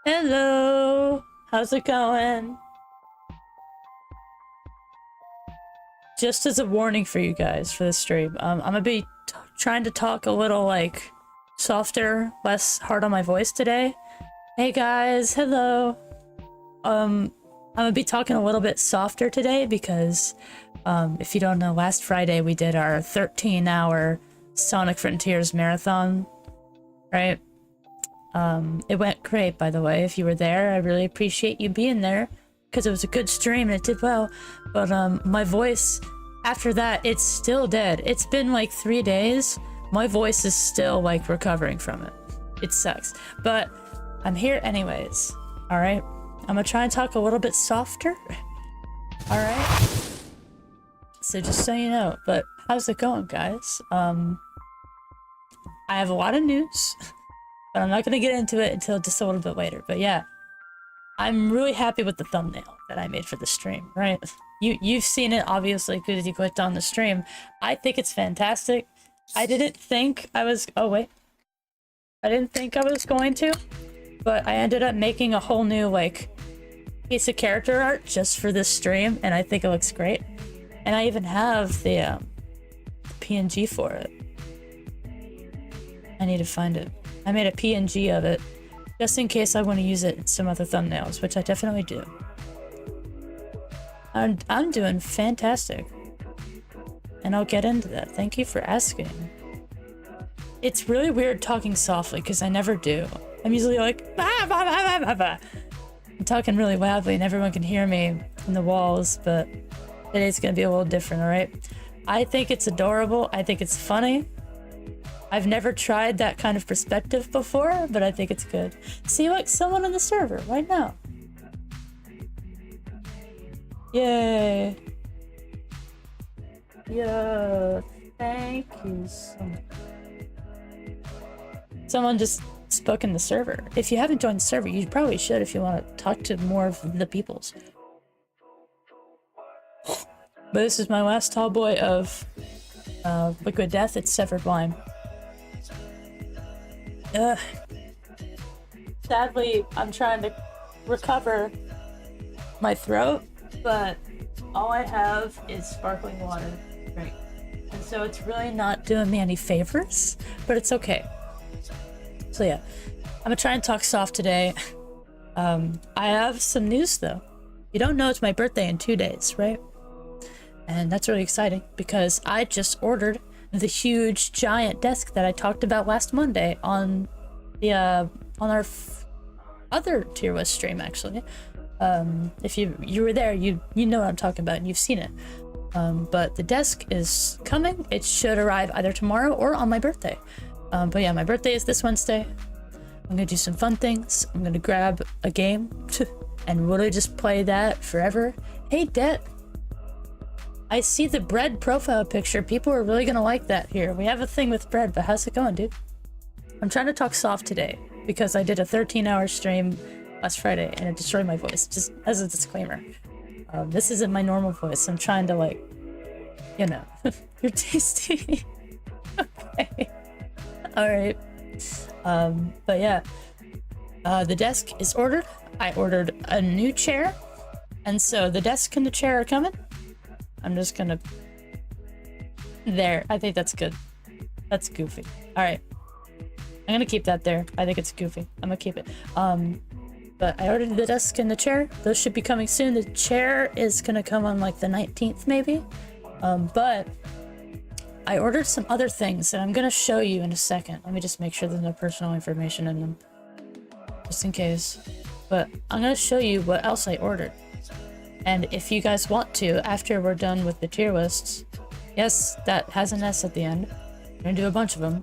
Hello, how's it going? Just as a warning for you guys for this stream, I'm gonna be trying to talk a little like softer, less hard on my voice today. Hey guys, hello. I'm gonna be talking a little bit softer today because if you don't know, last Friday we did our 13-hour Sonic Frontiers marathon, right? It went great, by the way. If you were there, I really appreciate you being there because it was a good stream and it did well. But my voice after that, it's still dead. It's been like 3 days. My voice is still like recovering from it. It sucks, but I'm here anyways. All right, I'm gonna try and talk a little bit softer. All right, so just so you know. But how's it going, guys? I have a lot of news. But I'm not going to get into it until just a little bit later. But yeah, I'm really happy with the thumbnail that I made for the stream, right? You've seen it, obviously, because you clicked on the stream. I think it's fantastic. I didn't think I was... Oh, wait. I didn't think I was going to. But I ended up making a whole new, like, piece of character art just for this stream. And I think it looks great. And I even have the PNG for it. I need to find it. I made a PNG of it, just in case I want to use it in some other thumbnails, which I definitely do. I'm doing fantastic. And I'll get into that. Thank you for asking. It's really weird talking softly, because I never do. I'm usually like, bah, bah, bah, bah, bah. I'm talking really loudly and everyone can hear me in the walls, but today's going to be a little different, alright? I think it's adorable. I think it's funny. I've never tried that kind of perspective before, but I think it's good. See, like someone on the server right now. Yay. Yeah, thank you so much. Someone just spoke in the server. If you haven't joined the server, you probably should if you want to talk to more of the peoples. But this is my last tall boy of Liquid Death. It's Severed Lime. Sadly, I'm trying to recover my throat, but all I have is sparkling water, right? And so it's really not doing me any favors, but it's okay. So yeah, I'm gonna try and talk soft today. I have some news though. You don't know it's my birthday in 2 days, right? And that's really exciting because I just ordered the huge giant desk that I talked about last Monday on the on our other Tier West stream, actually. If you were there, you know what I'm talking about and you've seen it. But the desk is coming. It should arrive either tomorrow or on my birthday. But yeah, my birthday is this Wednesday. I'm gonna do some fun things. I'm gonna grab a game and really just play that forever. Hey, Det. I see the bread profile picture. People are really gonna like that here. We have a thing with bread, but how's it going, dude? I'm trying to talk soft today because I did a 13-hour stream last Friday and it destroyed my voice, just as a disclaimer. This isn't my normal voice. I'm trying to, like, you know, you're tasty. Okay. Alright. But yeah. The desk is ordered. I ordered a new chair. And so the desk and the chair are coming. I'm just gonna... There. I think that's good. That's goofy. Alright. I'm gonna keep that there. I think it's goofy. I'm gonna keep it. But I ordered the desk and the chair. Those should be coming soon. The chair is gonna come on like the 19th maybe. But I ordered some other things that I'm gonna show you in a second. Let me just make sure there's no personal information in them. Just in case. But I'm gonna show you what else I ordered. And if you guys want to, after we're done with the tier lists, yes, that has an S at the end. I'm gonna do a bunch of them.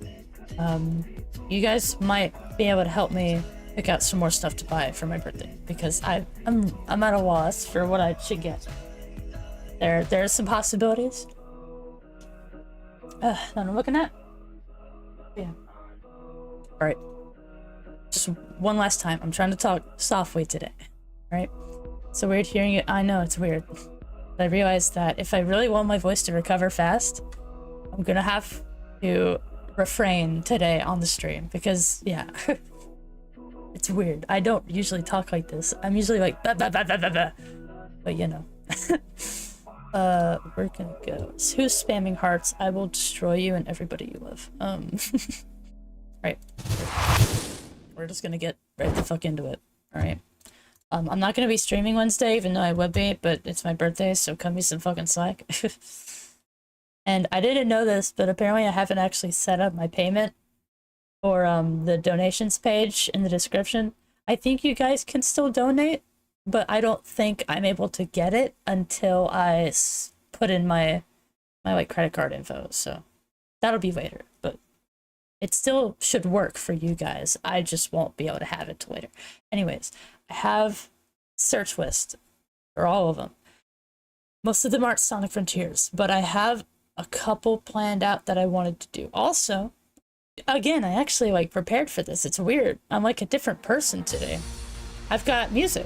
You guys might be able to help me pick out some more stuff to buy for my birthday because I'm at a loss for what I should get. There are some possibilities that I'm looking at. Yeah. All right. Just one last time. I'm trying to talk softly today. All right. So weird hearing it. I know it's weird. But I realized that if I really want my voice to recover fast, I'm gonna have to refrain today on the stream because, yeah. It's weird. I don't usually talk like this. I'm usually like bah, bah, bah, bah, bah, bah. But you know. We're gonna go. Who's spamming hearts? I will destroy you and everybody you love. Right. We're just gonna get right the fuck into it. Alright. I'm not gonna be streaming Wednesday, even though I would be, but it's my birthday, so cut me some fucking slack. And I didn't know this, but apparently I haven't actually set up my payment for the donations page in the description. I think you guys can still donate, but I don't think I'm able to get it until I put in my like credit card info. So that'll be later, but it still should work for you guys. I just won't be able to have it till later. Anyways, I have search list for all of them. Most of them aren't Sonic Frontiers, but I have a couple planned out that I wanted to do. Also, again, I actually like prepared for this. It's weird. I'm like a different person today. I've got music.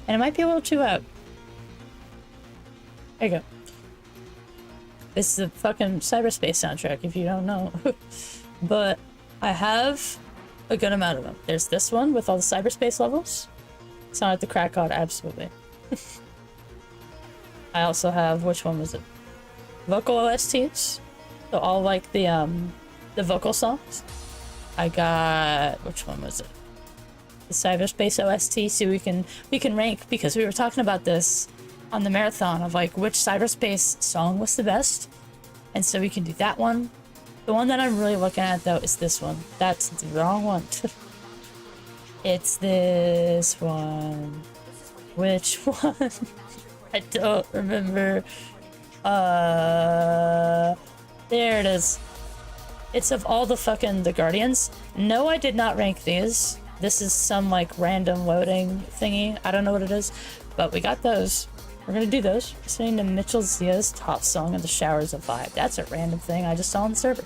And it might be a little too loud. There you go. This is the fucking cyberspace soundtrack, if you don't know. But I have a good amount of them. There's this one with all the cyberspace levels. Sonic the Crack God, absolutely. I also have, which one was it? Vocal OSTs. So all like the vocal songs. I got, which one was it? The cyberspace OST, so we can rank, because we were talking about this on the marathon of like which cyberspace song was the best, and so we can do that one. The one that I'm really looking at though is this one. That's the wrong one. It's this one. Which one? I don't remember. There it is. It's of all the fucking the Guardians. No, I did not rank these. This is some like random loading thingy. I don't know what it is, but we got those. We're gonna do those. Listening to Mitchell Zia's top song in the showers of vibe. That's a random thing I just saw on the server.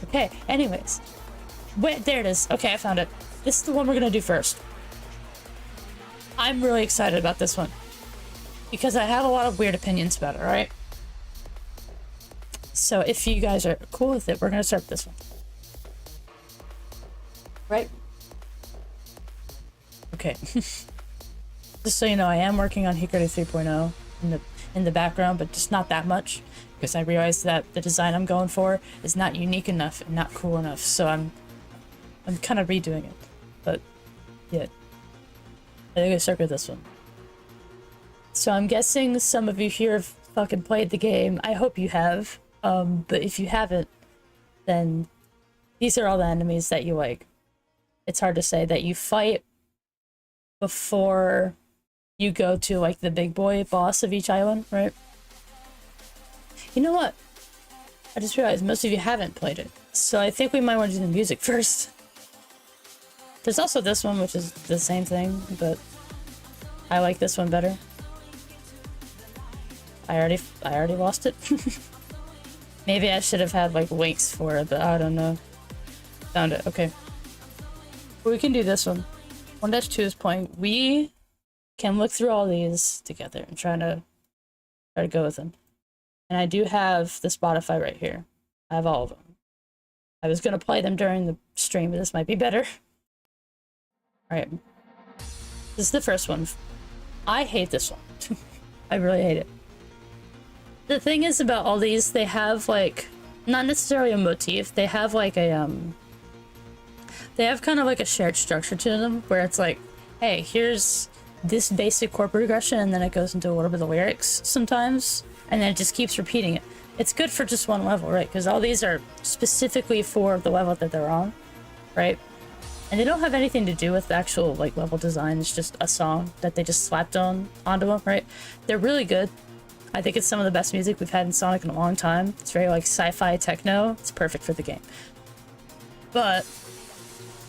Okay, anyways. Wait, there it is. Okay, I found it. This is the one we're gonna do first. I'm really excited about this one because I have a lot of weird opinions about it, right? So if you guys are cool with it, we're gonna start with this one. Right? Okay. Just so you know, I am working on Hikari 3.0 in the background, but just not that much, because I realized that the design I'm going for is not unique enough and not cool enough. So I'm kind of redoing it. But yeah, I think I start with this one. So I'm guessing some of you here have fucking played the game. I hope you have. But if you haven't, then these are all the enemies that you like. It's hard to say that you fight before you go to like the big boy boss of each island, right? You know what? I just realized most of you haven't played it, so I think we might want to do the music first. There's also this one, which is the same thing, but I like this one better. I already lost it. Maybe I should have had like links for it, but I don't know. Found it. Okay. We can do this one. 1-2 is playing. We can look through all these together and try to go with them. And I do have the Spotify right here. I have all of them. I was gonna play them during the stream, but this might be better. Alright. This is the first one. I hate this one. I really hate it. The thing is about all these, they have like, not necessarily a motif, they have like a, they have kind of like a shared structure to them, where it's like, hey, here's this basic chord progression, and then it goes into a little bit of lyrics sometimes, and then it just keeps repeating it. It's good for just one level, right? Because all these are specifically for the level that they're on, right? And they don't have anything to do with the actual like level design. It's just a song that they just slapped onto them, right? They're really good. I think it's some of the best music we've had in Sonic in a long time. It's very like sci-fi techno. It's perfect for the game. But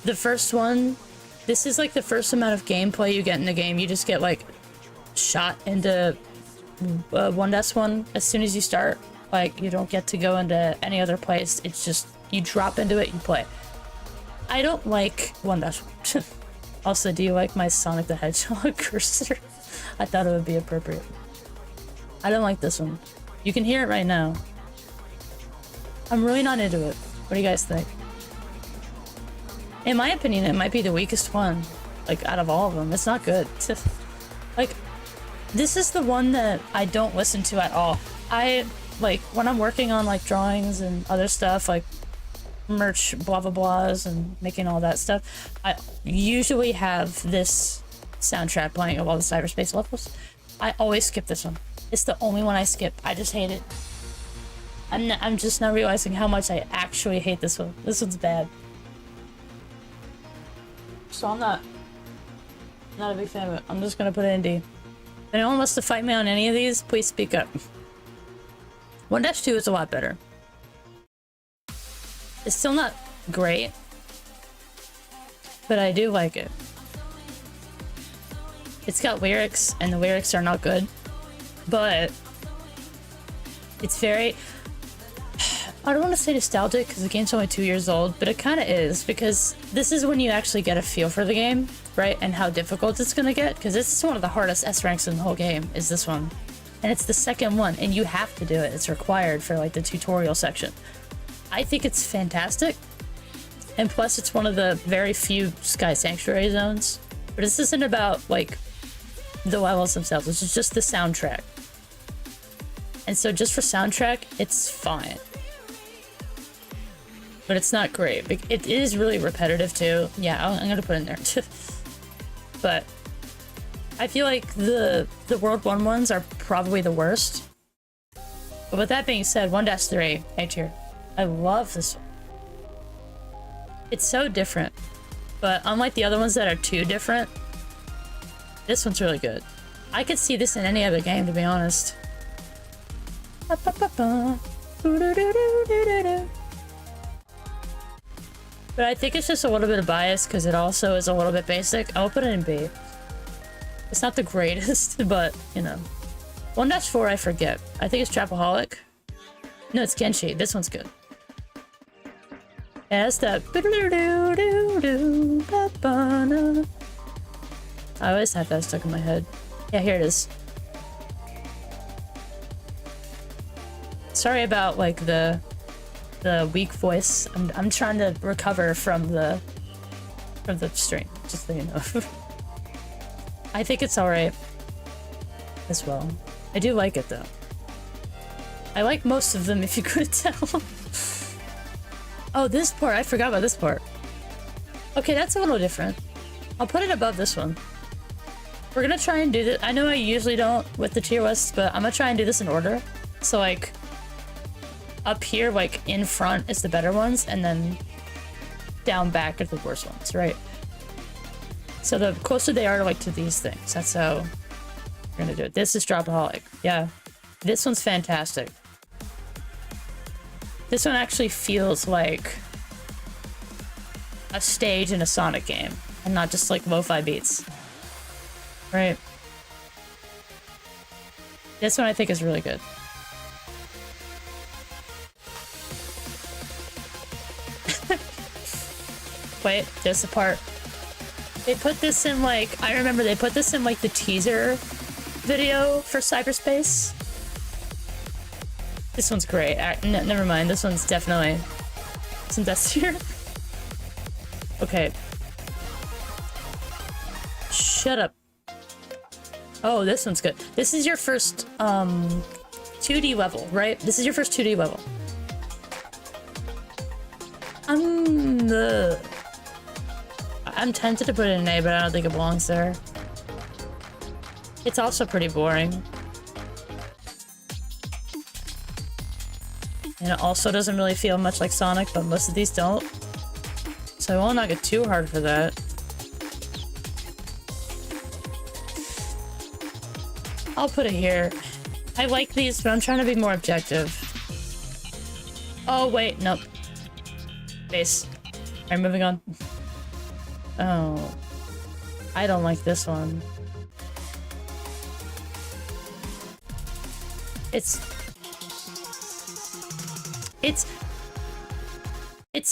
the first one, this is like the first amount of gameplay you get in the game. You just get like shot into 1-1 as soon as you start. Like you don't get to go into any other place. It's just you drop into it, you play. I don't like 1-1. Also, do you like my Sonic the Hedgehog cursor? I thought it would be appropriate. I don't like this one. You can hear it right now. I'm really not into it. What do you guys think? In my opinion, it might be the weakest one, like, out of all of them. It's not good. Like, this is the one that I don't listen to at all. Like, when I'm working on, like, drawings and other stuff, like, merch blah blah blahs and making all that stuff, I usually have this soundtrack playing of all the cyberspace levels. I always skip this one. It's the only one I skip. I just hate it. I'm just not realizing how much I actually hate this one. This one's bad. So I'm not a big fan of it. I'm just gonna put it in D. If anyone wants to fight me on any of these, please speak up. 1-2 is a lot better. It's still not great, but I do like it. It's got lyrics, and the lyrics are not good, but it's very... I don't want to say nostalgic because the game's only 2 years old, but it kind of is, because this is when you actually get a feel for the game, right? And how difficult it's going to get, because this is one of the hardest S ranks in the whole game, is this one. And it's the second one, and you have to do it. It's required for, like, the tutorial section. I think it's fantastic, and plus it's one of the very few Sky Sanctuary zones. But this isn't about, like, the levels themselves. This is just the soundtrack. And so just for soundtrack, it's fine. But it's not great. It is really repetitive too. Yeah, I'm gonna put it in there. But I feel like the World 1 ones are probably the worst. But with that being said, 1-3, A tier. I love this one. It's so different. But unlike the other ones that are too different, this one's really good. I could see this in any other game, to be honest. But I think it's just a little bit of bias because it also is a little bit basic. I'll put it in B. It's not the greatest, but, you know. 1-4, I forget. I think it's Trapaholic. No, it's Genshi. This one's good. It has that... I always have that stuck in my head. Yeah, here it is. Sorry about, like, the weak voice. I'm trying to recover from the stream, just so you know. I think it's alright as well. I do like it though. I like most of them, if you could tell. Oh, this part, I forgot about this part. Okay, that's a little different. I'll put it above this one. We're gonna try and do this. I know I usually don't with the tier lists, but I'm gonna try and do this in order. So, like, up here, like, in front is the better ones, and then down back are the worst ones, right? So the closer they are, like, to these things, that's how we're gonna do it. This is Dropaholic. Yeah. This one's fantastic. This one actually feels like a stage in a Sonic game, and not just, like, lo-fi beats. Right? This one I think is really good. Wait, there's the part. They put this in, like, I remember they put this in, like, the teaser video for Cyberspace. This one's great. Never mind, this one's definitely... This one's S tier. Okay. Shut up. Oh, this one's good. This is your first, 2D level, right? This is your first 2D level. I'm tempted to put it in A, but I don't think it belongs there. It's also pretty boring. And it also doesn't really feel much like Sonic, but most of these don't. So I will not get too hard for that. I'll put it here. I like these, but I'm trying to be more objective. Oh, wait, nope. Base. Alright, moving on. Oh. I don't like this one. It's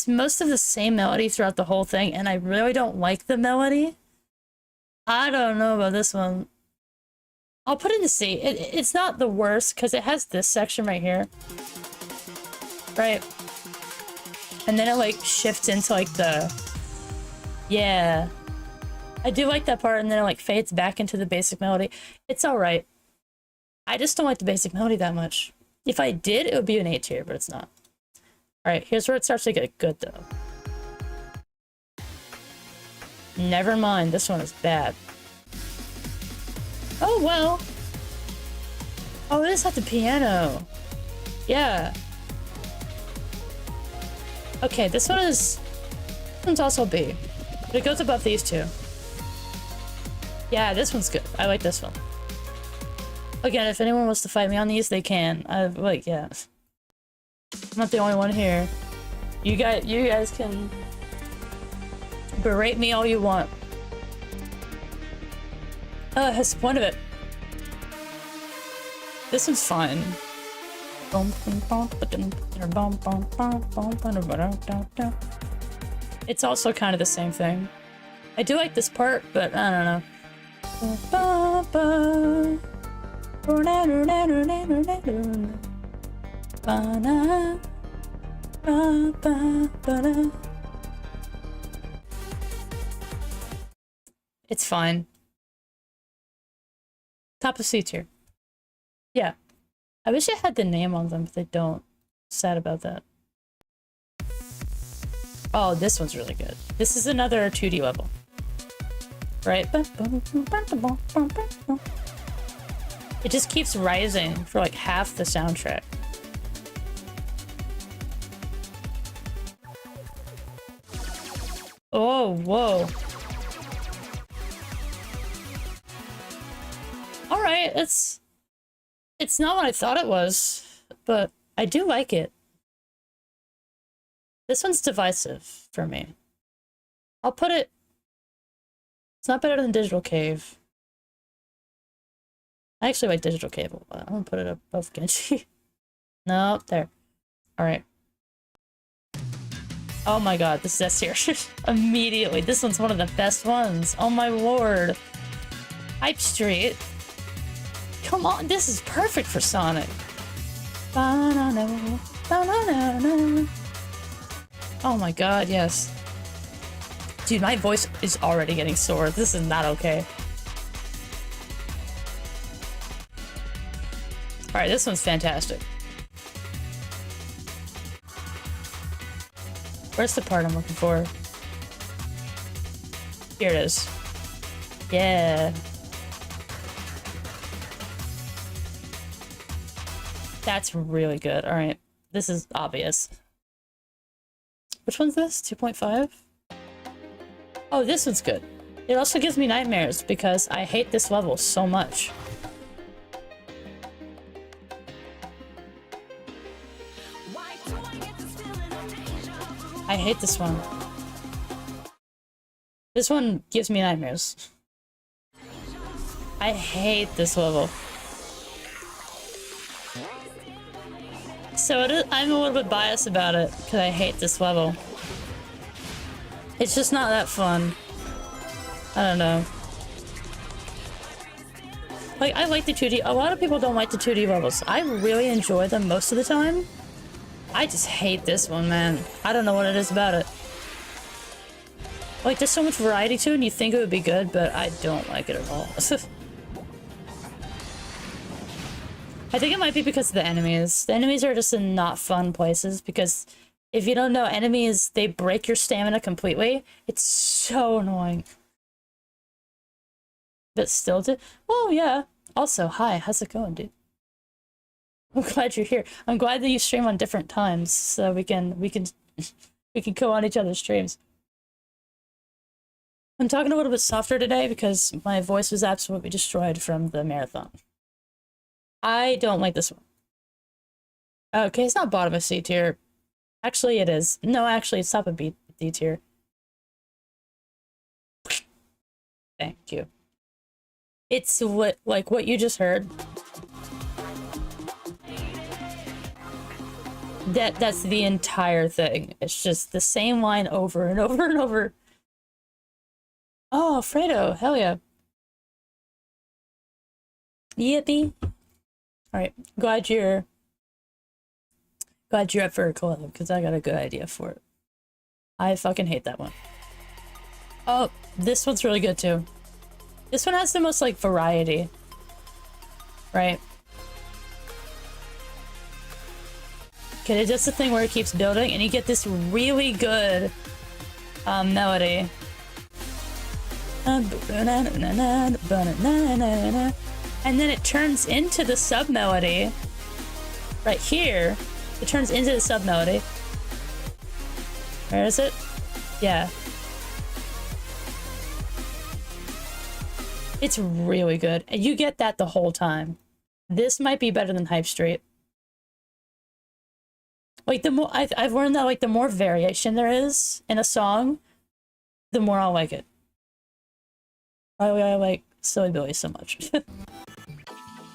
most of the same melody throughout the whole thing, and I really don't like the melody. I don't know about this one. I'll put it in C. It's not the worst, because it has this section right here. Right? And then it, like, shifts into, like, the Yeah. I do like that part, and then it like fades back into the basic melody. It's alright. I just don't like the basic melody that much. If I did, it would be an A tier, but it's not. Alright, here's where it starts to get good, though. Never mind, this one is bad. Oh, well. Oh, it is at the piano. Yeah. Okay, this one's also B. But it goes above these two. Yeah, this one's good. I like this one. Again, if anyone wants to fight me on these, they can. Yeah. I'm not the only one here. You guys can berate me all you want. That's the point of it. This one's fine. It's also kind of the same thing. I do like this part, but I don't know. It's fine. Top of C tier. Yeah. I wish I had the name on them, but they don't. Sad about that. Oh, this one's really good. This is another 2D level. Right? It just keeps rising for like half the soundtrack. Oh, whoa. Alright, it's not what I thought it was, but I do like it. This one's divisive for me. I'll put it... It's not better than Digital Cave. I actually like Digital Cave, but I'm gonna put it above Genji. No, there. Alright. Oh my god, this is S tier. Immediately. This one's one of the best ones. Oh my lord. Hype Street. Come on, this is perfect for Sonic. Ba-na-na, ba-na-na-na. Oh my god, yes. Dude, my voice is already getting sore. This is not okay. Alright, this one's fantastic. Where's the part I'm looking for? Here it is. Yeah. That's really good. Alright. This is obvious. Which one's this? 2.5? Oh, this one's good. It also gives me nightmares because I hate this level so much. I hate this one. This one gives me nightmares. I hate this level. So I'm a little bit biased about it because I hate this level. It's just not that fun. I don't know. Like, I like the 2D. A lot of people don't like the 2D levels. I really enjoy them most of the time. I just hate this one, man. I don't know what it is about it. Like, there's so much variety to it and you think it would be good, but I don't like it at all. I think it might be because of the enemies. The enemies are just in not fun places because if you don't know, enemies, they break your stamina completely. It's so annoying. But still well, yeah. Also, hi, how's it going, dude? I'm glad you're here. I'm glad that you stream on different times so we can go on each other's streams. I'm talking a little bit softer today because my voice was absolutely destroyed from the marathon. I don't like this one. Okay, it's not bottom of C tier. Actually, it is. No, actually, it's top of D tier. Thank you. It's like what you just heard. That's the entire thing. It's just the same line over and over and over. Oh, Fredo, hell yeah. Yippee. Alright, glad you're up for a collab, because I got a good idea for it. I fucking hate that one. Oh, this one's really good too. This one has the most like variety. Right? Okay, it does the thing where it keeps building and you get this really good melody. And then it turns into the sub-melody. Right here. It turns into the sub-melody. Where is it? Yeah. It's really good. And you get that the whole time. This might be better than Hype Street. Like, the more I've learned that, like, the more variation there is in a song, the more I'll like it. I like Silly Billy so much.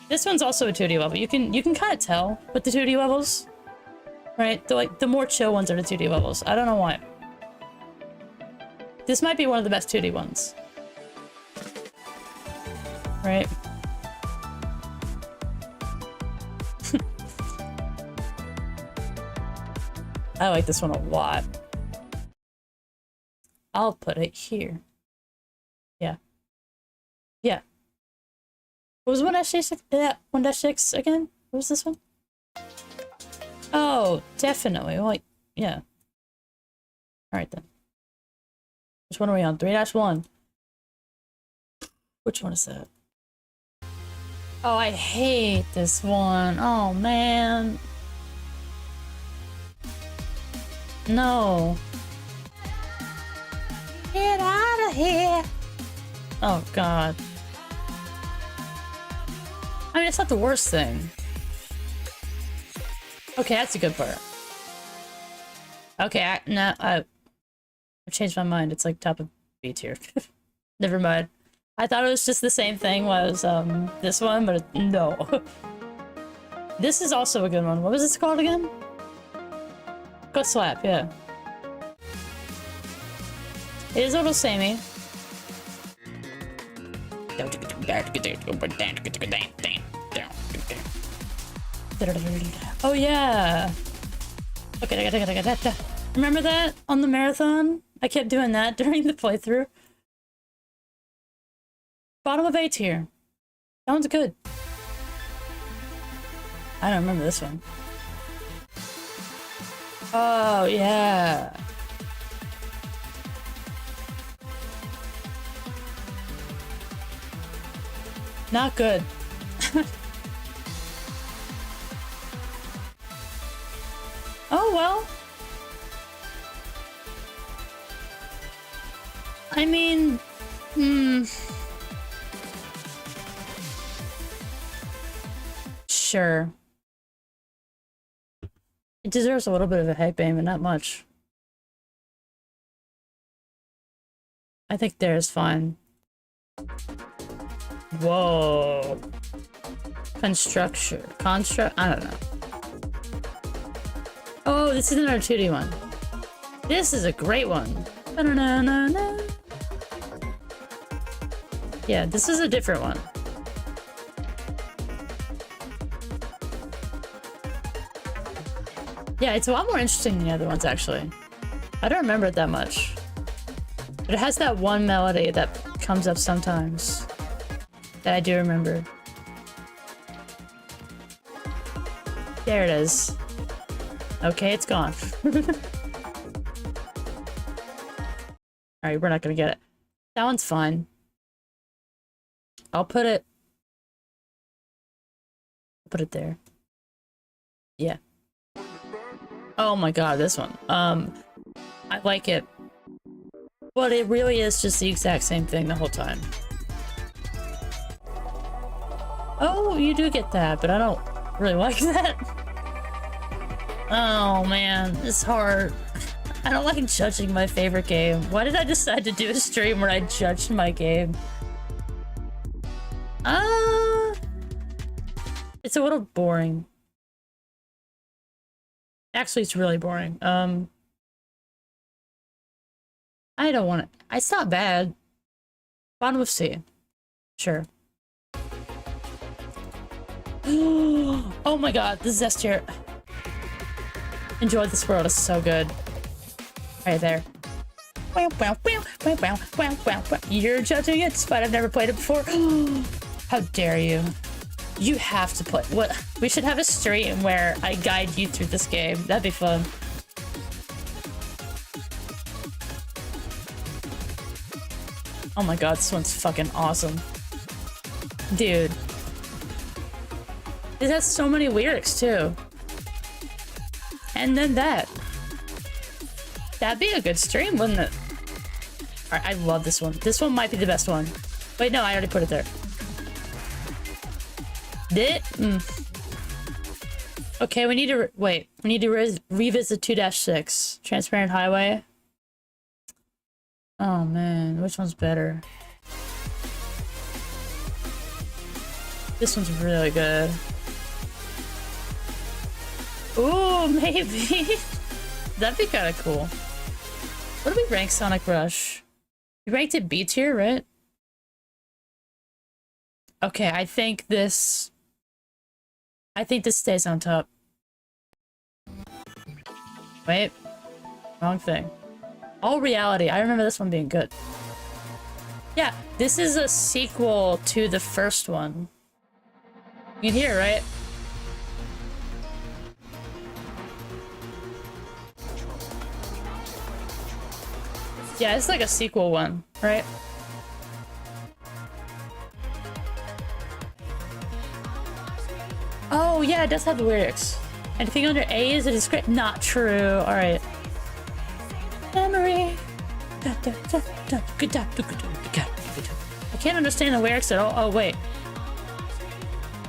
This one's also a 2D level. You can kind of tell with the 2D levels, right? The more chill ones are the 2D levels. I don't know why. This might be one of the best 2D ones, right? I like this one a lot. I'll put it here. Yeah. Yeah. What was 1-6 again? What was this one? Oh, definitely. Like, yeah. Alright then. Which one are we on? 3-1. Which one is that? Oh, I hate this one. Oh, man. No. Get out of here. Oh, God. I mean, it's not the worst thing. Okay, that's a good part. Okay, I've changed my mind. It's like top of B tier. Never mind. I thought it was just the same thing as this one, but no. This is also a good one. What was this called again? Go Slap, yeah. It is a little samey. Oh yeah. Okay. Remember that on the marathon? I kept doing that during the playthrough. Bottom of A tier. That one's good. I don't remember this one. Oh yeah. Not good. Oh well. I mean, sure. It deserves a little bit of a hype aim, but not much. I think there's fine. Whoa. Construct? I don't know. Oh, this is another 2D one. This is a great one. Yeah, this is a different one. Yeah, it's a lot more interesting than the other ones, actually. I don't remember it that much. But it has that one melody that comes up sometimes. That I do remember. There it is. Okay, it's gone. Alright, we're not gonna get it. That one's fine. I'll put it there. Yeah. Oh my god, this one. I like it. But it really is just the exact same thing the whole time. Oh, you do get that, but I don't really like that. Oh man, it's hard. I don't like judging my favorite game. Why did I decide to do a stream where I judged my game? It's a little boring. Actually, it's really boring. I don't want it. It's not bad. Bottom of C. Sure. Oh my god, this is S tier. Enjoy This World is so good. Right there. You're judging it despite I've never played it before. How dare you? You have to play. What? We should have a stream where I guide you through this game. That'd be fun. Oh my god, this one's fucking awesome. Dude. It has so many lyrics too. And then that. That'd be a good stream, wouldn't it? Alright, I love this one. This one might be the best one. Wait, no, I already put it there. Okay, we need to wait. We need to revisit 2-6. Transparent Highway. Oh man, which one's better? This one's really good. Ooh, maybe. That'd be kind of cool. What do we rank Sonic Rush? We ranked it B tier, right? Okay, I think this stays on top. Wait. Wrong thing. All Reality. I remember this one being good. Yeah, this is a sequel to the first one. You can hear, right? Yeah, it's like a sequel one, right? Oh, yeah, it does have the lyrics. Anything under A is a descript. Not true. Alright. Memory. I can't understand the lyrics at all. Oh, wait.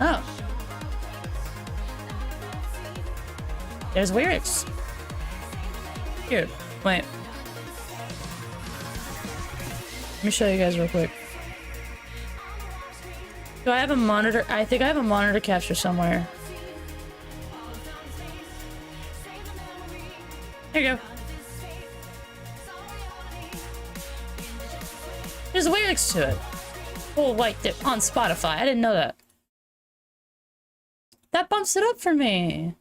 Oh. There's lyrics. Here, wait. Let me show you guys real quick. Do I have a monitor? I think I have a monitor capture somewhere. There you go. There's lyrics to it. Oh, like on Spotify. I didn't know that. That bumps it up for me.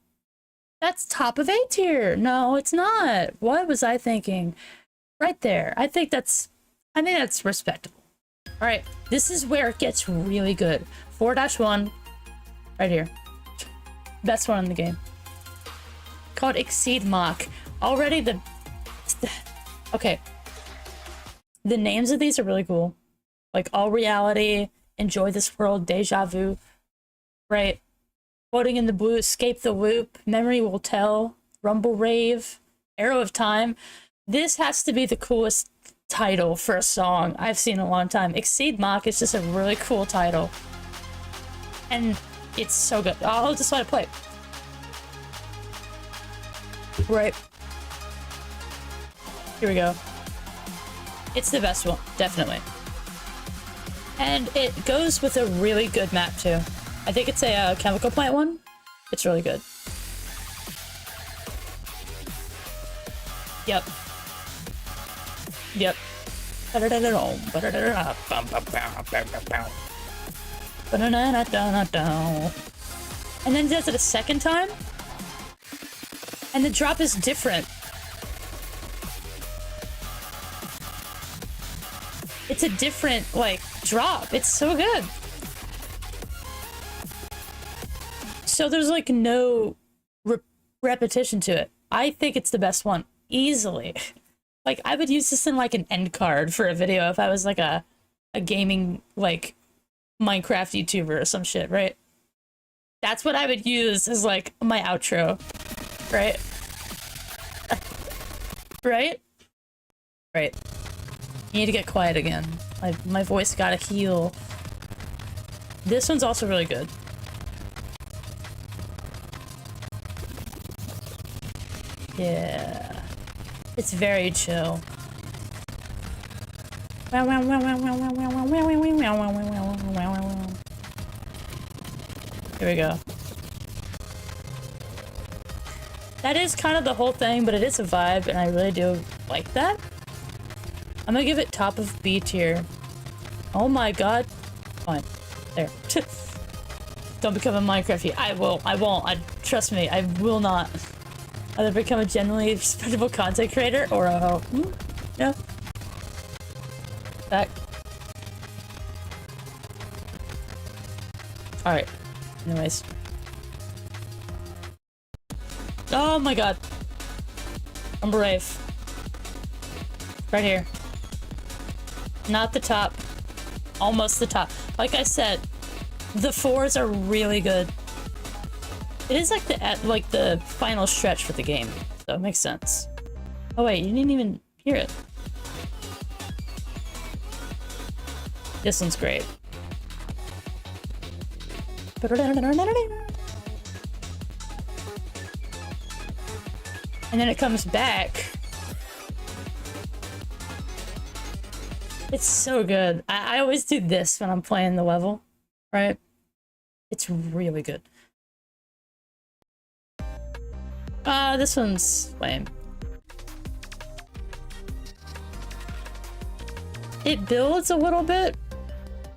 That's top of A tier. No, it's not. What was I thinking? Right there. I think that's respectable. All right, this is where it gets really good. 4-1, right here. Best one in the game. Called Exceed Mock. Already okay. The names of these are really cool. Like All Reality, Enjoy This World, Deja Vu, right? Floating in the Blue, Escape the Loop, Memory Will Tell, Rumble Rave, Arrow of Time. This has to be the coolest title for a song I've seen in a long time. Exceed Mock is just a really cool title. And it's so good. I'll just let it play. Right. Here we go. It's the best one, definitely. And it goes with a really good map too. I think it's a chemical plant one. It's really good. Yep. Yep. And then does it a second time, and the drop is different. It's a different, like, drop. It's so good. So there's, like, no repetition to it. I think it's the best one. Easily. Like, I would use this in, like, an end card for a video if I was, like, a gaming, like, Minecraft YouTuber or some shit, right? That's what I would use as, like, my outro. Right? Right? Right. I need to get quiet again. My voice gotta heal. This one's also really good. Yeah. It's very chill. Here we go. That is kind of the whole thing, but it is a vibe, and I really do like that. I'm gonna give it top of B tier. Oh my god. Fine. There. Don't become a Minecrafty. I won't. Trust me, I will not. Either become a genuinely respectable content creator or a hoe. No. Back. Alright. Anyways. Oh my god. I'm brave. Right here. Not the top. Almost the top. Like I said, the 4s are really good. It is like the final stretch for the game, so it makes sense. Oh wait, you didn't even hear it. This one's great. And then it comes back. It's so good. I always do this when I'm playing the level, right? It's really good. This one's lame. It builds a little bit,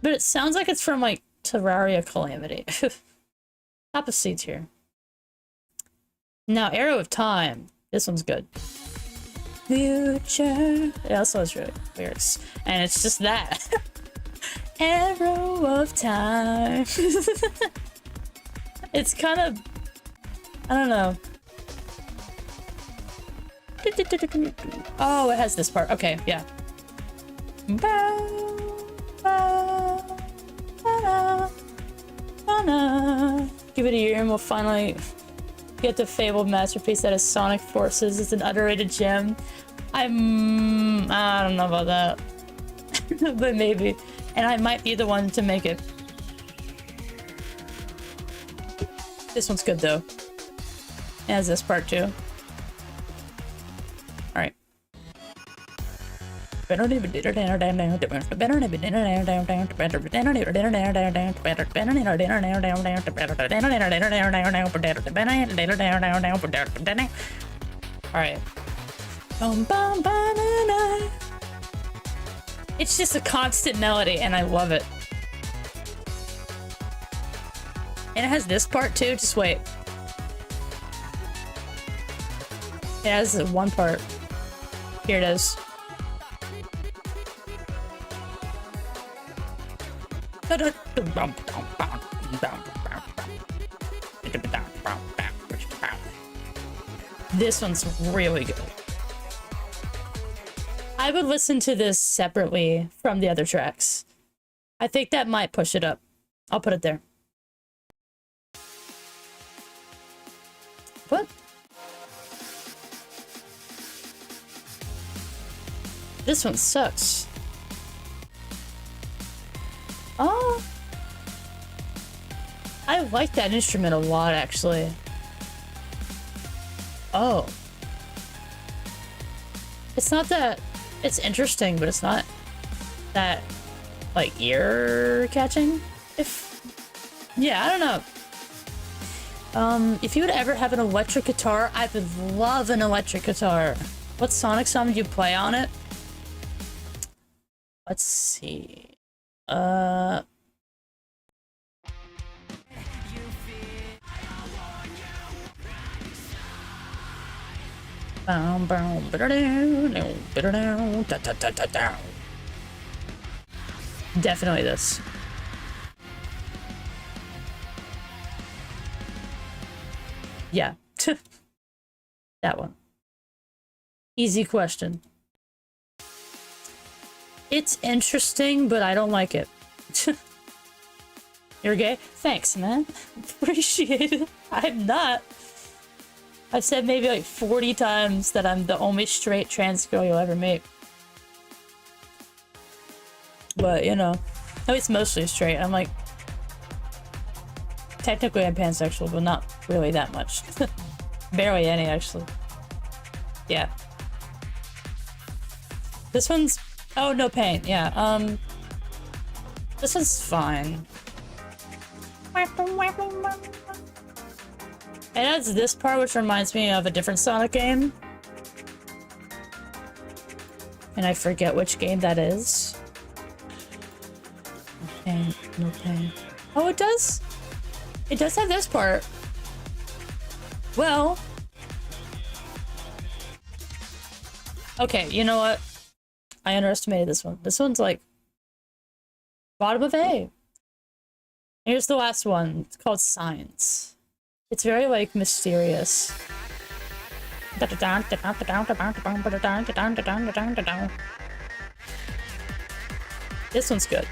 but it sounds like it's from like Terraria Calamity. Top of C tier. Now, Arrow of Time. This one's good. Future. Yeah, this one's really lyrics. And it's just that. Arrow of Time. It's kind of... I don't know. Oh, it has this part. Okay, yeah. Give it a year and we'll finally get the fabled masterpiece that is Sonic Forces. It's an underrated gem. I don't know about that. But maybe. And I might be the one to make it. This one's good though. It has this part too. Alright. Alright. It's just a constant melody and I love it. And it has this part too, just wait. It has one part. Here it is. This one's really good. I would listen to this separately from the other tracks. I think that might push it up. I'll put it there. What? This one sucks. Oh. I like that instrument a lot, actually. Oh. It's not that... It's interesting, but it's not that, like, ear-catching? Yeah, I don't know. If you would ever have an electric guitar, I would love an electric guitar. What Sonic song do you play on it? Let's see. Definitely this. Yeah. That one. Easy question. It's interesting, but I don't like it. You're gay? Thanks, man. Appreciate it. I'm not. I've said maybe like 40 times that I'm the only straight trans girl you'll ever meet. But, you know, at least mostly straight. I'm like... Technically I'm pansexual, but not really that much. Barely any, actually. Yeah. This one's... Oh, no pain. Yeah, this one's fine. It has this part, which reminds me of a different Sonic game. And I forget which game that is. No pain, no pain. Oh, it does? It does have this part. Well... Okay, you know what? I underestimated this one. This one's like Bottom of A. Here's the last one. It's called Science. It's very, like, mysterious. This one's good.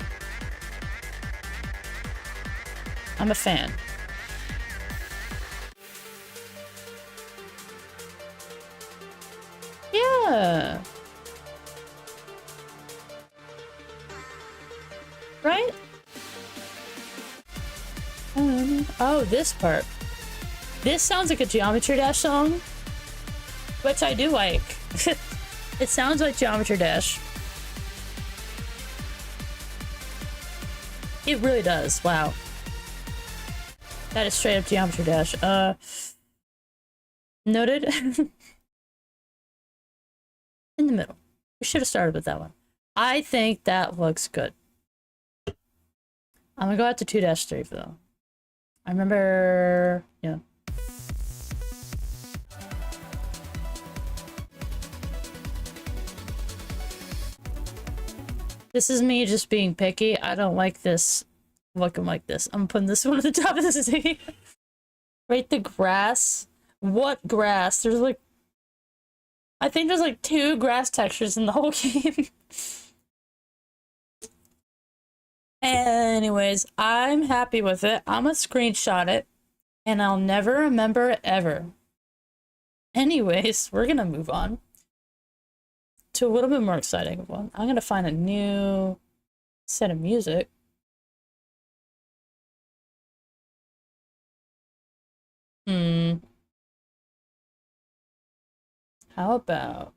I'm a fan. Yeah. Right? Oh, this part. This sounds like a Geometry Dash song, which I do like. It sounds like Geometry Dash. It really does. Wow. That is straight up Geometry Dash. Noted. In the middle. We should have started with that one. I think that looks good. I'm gonna go out to 2-3 though. I remember, yeah. This is me just being picky. I don't like this looking like this. I'm putting this one at the top of the scene. Right, the grass. What grass? There's like, I think there's like 2 grass textures in the whole game. Anyways, I'm happy with it. I'm gonna screenshot it and I'll never remember it ever. Anyways, we're gonna move on to a little bit more exciting one. I'm gonna find a new set of music. How about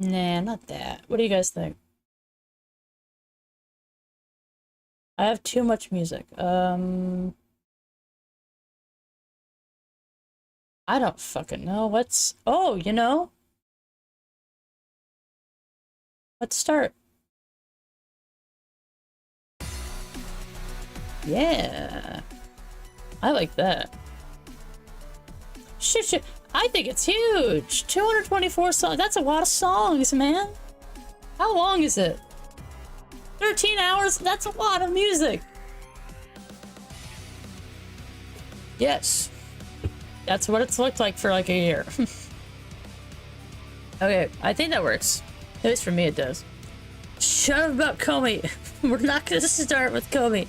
nah, not that. What do you guys think? I have too much music. I don't fucking know. Let's, oh, you know? Let's start. Yeah. I like that. Shit. I think it's huge. 224 songs. That's a lot of songs, man. How long is it? 13 hours? That's a lot of music. Yes. That's what it's looked like for like a year. Okay, I think that works. At least for me it does. Shut up about Comey. We're not gonna start with Comey.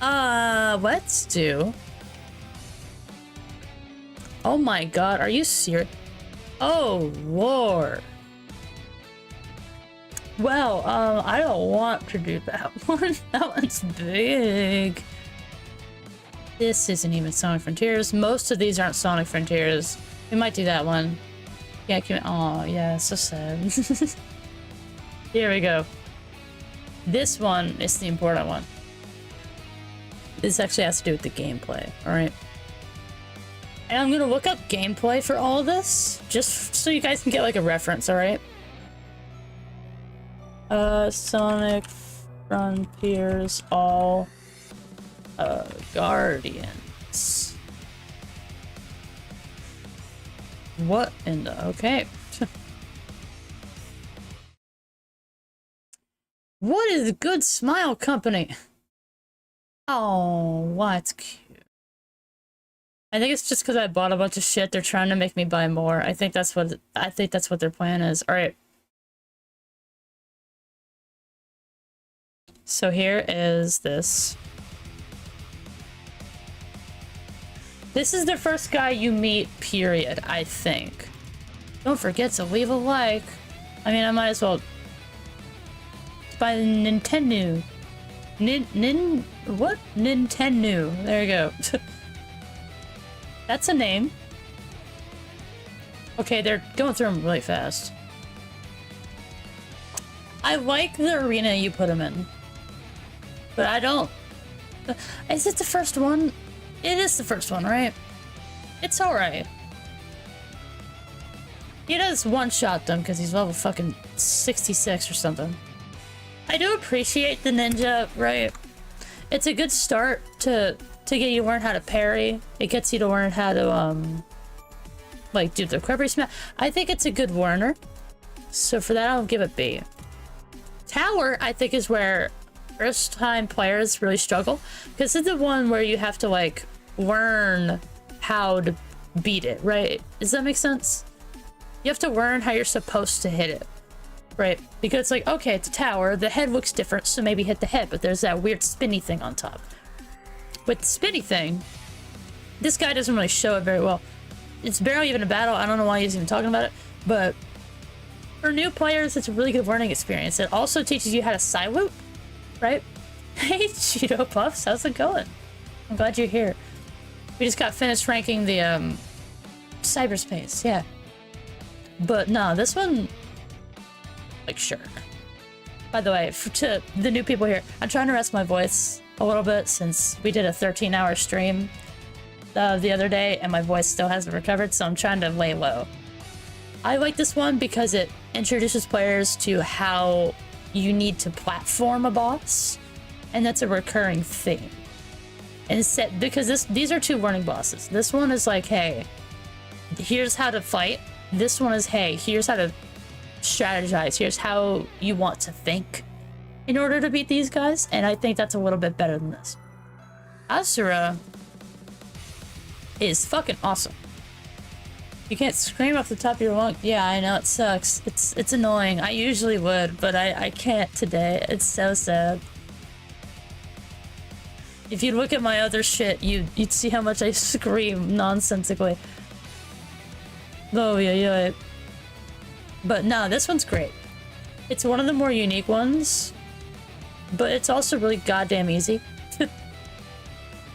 Let's do... Oh my god, are you serious? Oh lord. Well, I don't want to do that one. That one's big. This isn't even Sonic Frontiers. Most of these aren't Sonic Frontiers. We might do that one. Yeah, oh yeah, so sad. Here we go. This one is the important one. This actually has to do with the gameplay, alright? And I'm gonna look up gameplay for all of this, just so you guys can get like a reference, alright? Sonic Frontiers all Guardians. What in the... okay. What is Good Smile Company? Oh, what's cute. I think it's just because I bought a bunch of shit. They're trying to make me buy more. I think that's what their plan is. All right. So here is this. This is the first guy you meet, period, I think. Don't forget to leave a like. I mean, I might as well. It's by Nintendo. What? Nintendo. There you go. That's a name. Okay, they're going through them really fast. I like the arena you put them in. But I don't... Is it the first one? It is the first one, right? It's alright. He does one-shot them because he's level fucking 66 or something. I do appreciate the ninja, right? It's a good start to get you to learn how to parry. It gets you to learn how to, like do the recovery smash. I think it's a good Warner. So for that, I'll give it B. Tower, I think, is where first time players really struggle, because it's the one where you have to like learn how to beat it, right? Does that make sense? You have to learn how you're supposed to hit it, right? Because it's like, okay, it's a tower, the head looks different, so maybe hit the head, but there's that weird spinny thing on top. With the spinny thing, this guy doesn't really show it very well. It's barely even a battle. I don't know why he's even talking about it, but for new players, it's a really good learning experience. It also teaches you how to silent, right? Hey, Cheeto Puffs, how's it going? I'm glad you're here. We just got finished ranking the cyberspace, yeah. But no, this one, like, sure. By the way, to the new people here, I'm trying to rest my voice a little bit since we did a 13-hour stream the other day and my voice still hasn't recovered, so I'm trying to lay low. I like this one because it introduces players to how you need to platform a boss, and that's a recurring theme. And it's set because these are two learning bosses. This one is like, hey, here's how to fight. This one is, hey, here's how to strategize. Here's how you want to think in order to beat these guys. And I think that's a little bit better than this. Asura is fucking awesome. You can't scream off the top of your lung. Yeah, I know, it sucks. It's annoying. I usually would, but I can't today. It's so sad. If you look at my other shit, you'd see how much I scream nonsensically. Oh, yeah. But no, this one's great. It's one of the more unique ones, but it's also really goddamn easy.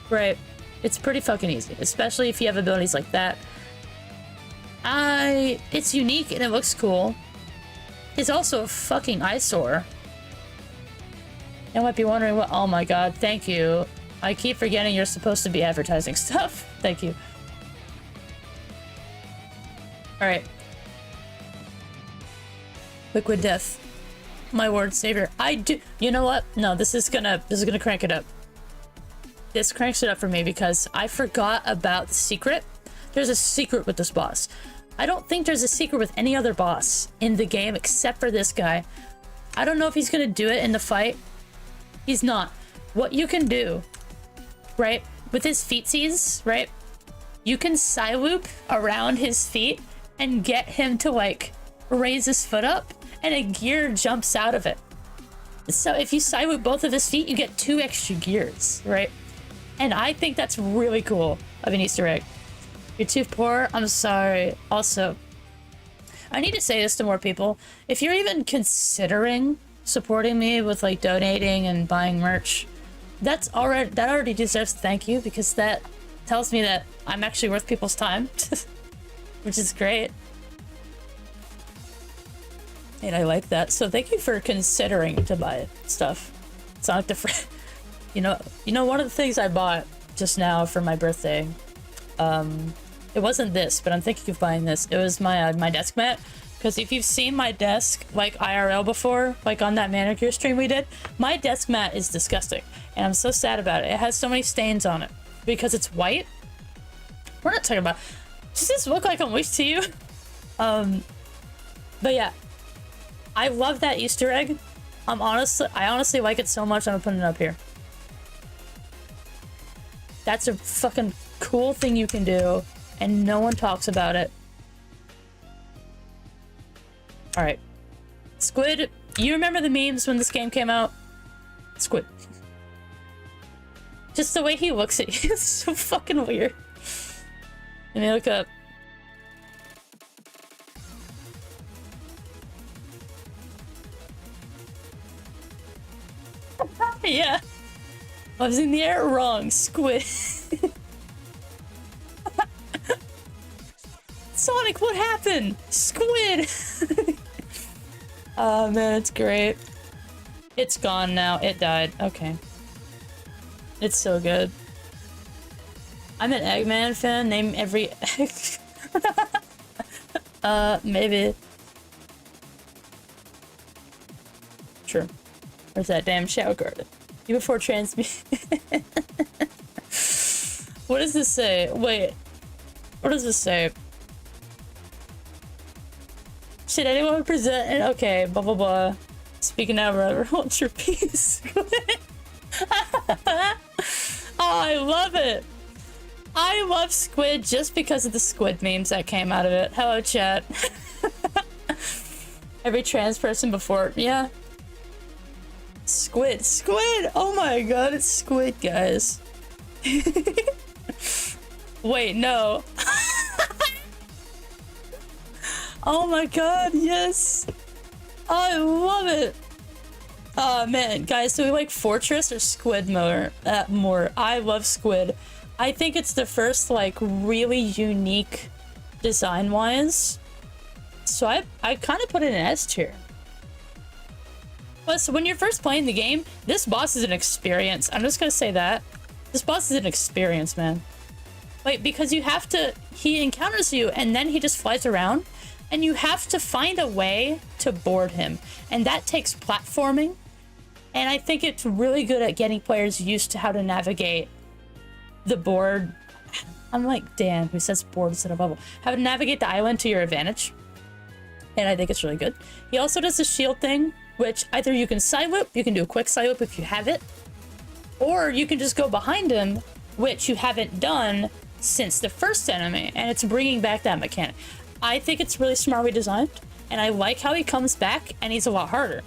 Right. It's pretty fucking easy, especially if you have abilities like that. It's unique and it looks cool. It's also a fucking eyesore. You might be wondering what. Oh my god, thank you. I keep forgetting you're supposed to be advertising stuff. Thank you. Alright. Liquid Death. My Lord Savior. I do. You know what? No, this is gonna crank it up. This cranks it up for me because I forgot about the secret. There's a secret with this boss. I don't think there's a secret with any other boss in the game except for this guy. I don't know if he's gonna do it in the fight. He's not. What you can do, right, with his feetsies, right, you can side-loop around his feet and get him to, like, raise his foot up, and a gear jumps out of it. So if you side-loop both of his feet, you get 2 extra gears, right? And I think that's really cool of an Easter egg. You're too poor? I'm sorry. Also, I need to say this to more people. If you're even considering supporting me with, like, donating and buying merch, that already deserves thank you, because that tells me that I'm actually worth people's time, which is great. And I like that. So thank you for considering to buy stuff. It's not different. You know, one of the things I bought just now for my birthday, it wasn't this, but I'm thinking of buying this. It was my my desk mat. Because if you've seen my desk, like, IRL before, like on that manicure stream we did, my desk mat is disgusting. And I'm so sad about it. It has so many stains on it. Because it's white. We're not talking about... Does this look like I'm weak to you? But yeah. I love that Easter egg. I honestly like it so much, I'm putting it up here. That's a fucking cool thing you can do, and no one talks about it. Alright. Squid, you remember the memes when this game came out? Squid. Just the way he looks at you is so fucking weird. Let me look up. Yeah. I was in the air wrong. Squid. Sonic, what happened? Squid! Oh man, it's great. It's gone now. It died. Okay. It's so good. I'm an Eggman fan. Name every egg. Maybe. True. Where's that damn shower garden? You before transmute. What does this say? Wait. What does this say? Should anyone present it? Okay, blah blah blah. Speaking of, hold your peace. Oh, I love it. I love Squid just because of the Squid memes that came out of it. Hello, chat. Every trans person before, yeah. Squid, Squid! Oh my god, it's Squid, guys. Wait, no. Oh my god, yes! I love it! Oh man, guys, do we like Fortress or Squid more? More. I love Squid. I think it's the first, like, really unique design-wise. So I kind of put it in S tier. Plus, when you're first playing the game, this boss is an experience. I'm just gonna say that. This boss is an experience, man. Like, because you have to... He encounters you, and then he just flies around. And you have to find a way to board him. And that takes platforming. And I think it's really good at getting players used to how to navigate the board. I'm like Dan, who says board instead of bubble. How to navigate the island to your advantage. And I think it's really good. He also does the shield thing, which either you can side whip, you can do a quick side whip if you have it. Or you can just go behind him, which you haven't done since the first enemy. And it's bringing back that mechanic. I think it's really smartly designed, and I like how he comes back, and he's a lot harder.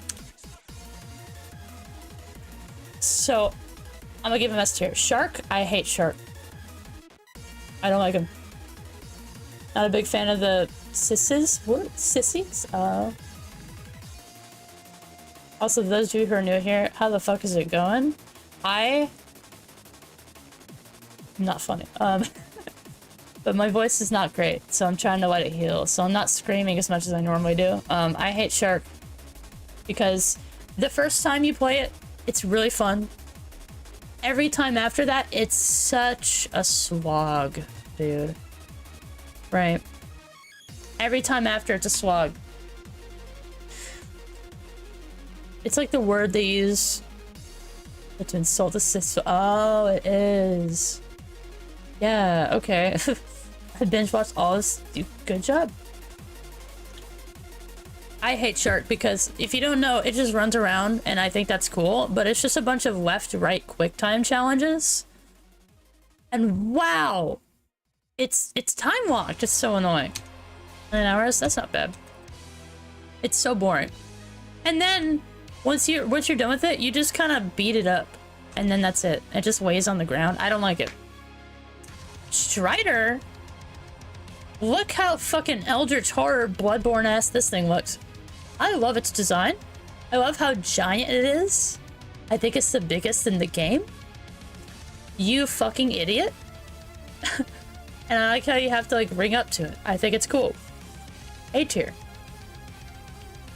So, I'm gonna give him S tier. Shark, I hate Shark. I don't like him. Not a big fan of the sissies. What? Sissies? Also, those of you who are new here, how the fuck is it going? I'm not funny. But my voice is not great, so I'm trying to let it heal. So I'm not screaming as much as I normally do. I hate Shark because the first time you play it, it's really fun. Every time after that, it's such a slog, dude. Right. Every time after, it's a slog. It's like the word they use to insult the system. Oh, it is. Yeah, okay. I binge watched all this. Good job. I hate Shark because if you don't know, it just runs around and I think that's cool, but it's just a bunch of left-right quick time challenges. And wow! It's time locked. It's so annoying. 9 hours? That's not bad. It's so boring. And then once you're done with it, you just kind of beat it up. And then that's it. It just weighs on the ground. I don't like it. Strider? Look how fucking Eldritch Horror Bloodborne-ass this thing looks. I love its design. I love how giant it is. I think it's the biggest in the game. You fucking idiot. And I like how you have to like ring up to it. I think it's cool. A tier.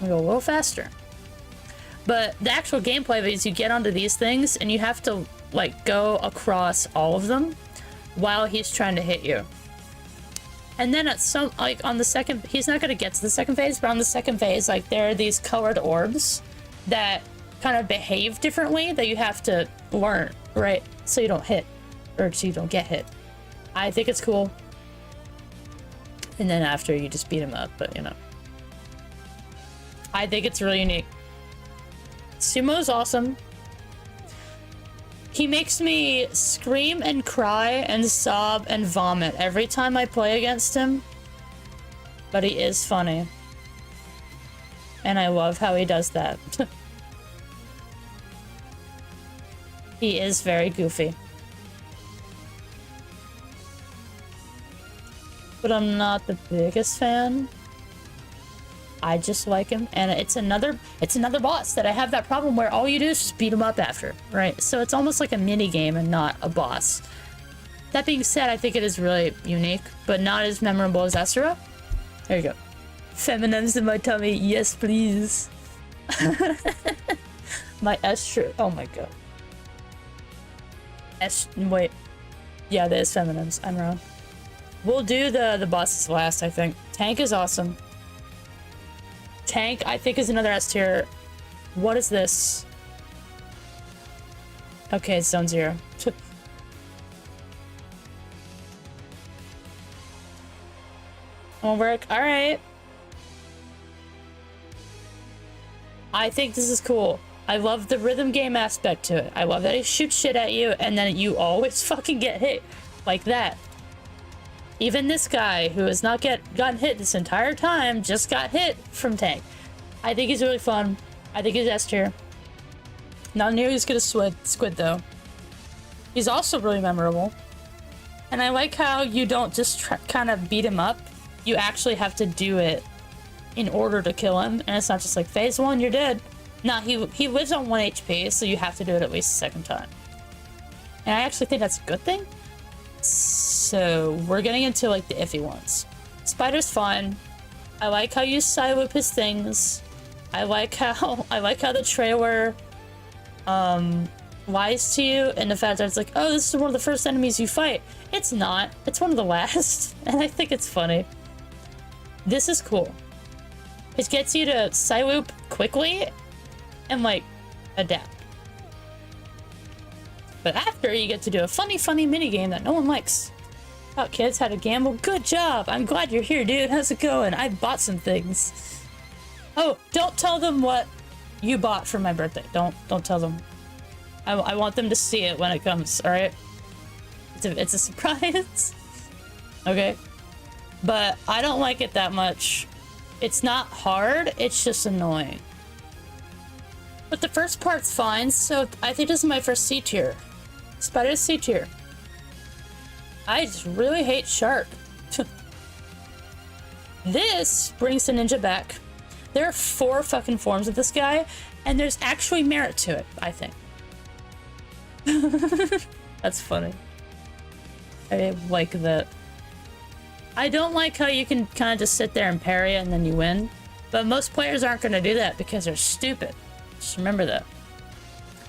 I'm gonna go a little faster. But the actual gameplay of it is you get onto these things and you have to like go across all of them while he's trying to hit you. And then at some, like on the second, he's not gonna get to the second phase, but on the second phase, like there are these colored orbs that kind of behave differently that you have to learn, right? So you don't hit, or so you don't get hit. I think it's cool. And then after you just beat him up, but you know. I think it's really unique. Sumo's awesome. He makes me scream and cry and sob and vomit every time I play against him. But he is funny. And I love how he does that. He is very goofy. But I'm not the biggest fan. I just like him, and it's another boss that I have that problem where all you do is just beat him up after, right? So it's almost like a mini game and not a boss. That being said, I think it is really unique, but not as memorable as Esra. There you go. Feminine's in my tummy, yes please. My Esra, oh my god. Wait. Yeah, there's feminines, I'm wrong. We'll do the bosses last, I think. Tank is awesome. Tank, I think, is another S tier. What is this? Okay, it's zone 0. Won't work. Alright. I think this is cool. I love the rhythm game aspect to it. I love that he shoots shit at you and then you always fucking get hit like that. Even this guy who has not gotten hit this entire time just got hit from tank. I think he's really fun. I think he's S tier. Not nearly as good as Squid though. He's also really memorable. And I like how you don't just kind of beat him up. You actually have to do it in order to kill him. And it's not just like phase 1, you're dead. No, he lives on 1 HP, so you have to do it at least a second time. And I actually think that's a good thing. So we're getting into like the iffy ones. Spider's fine. I like how you side whip his things. I like how the trailer lies to you, and the fact that it's like, oh, this is one of the first enemies you fight. It's not. It's one of the last. And I think it's funny. This is cool. It gets you to side loop quickly and like adapt. But after, you get to do a funny minigame that no one likes. Oh, kids, how to gamble? Good job! I'm glad you're here, dude. How's it going? I bought some things. Oh, don't tell them what you bought for my birthday. Don't tell them. I want them to see it when it comes, alright? It's a surprise. Okay? But I don't like it that much. It's not hard, it's just annoying. But the first part's fine, so I think this is my first C tier. Spider's C tier. I just really hate Shark. This brings the ninja back. There are 4 fucking forms of this guy, and there's actually merit to it, I think. That's funny. I like that. I don't like how you can kind of just sit there and parry and then you win. But most players aren't going to do that because they're stupid. Just remember that.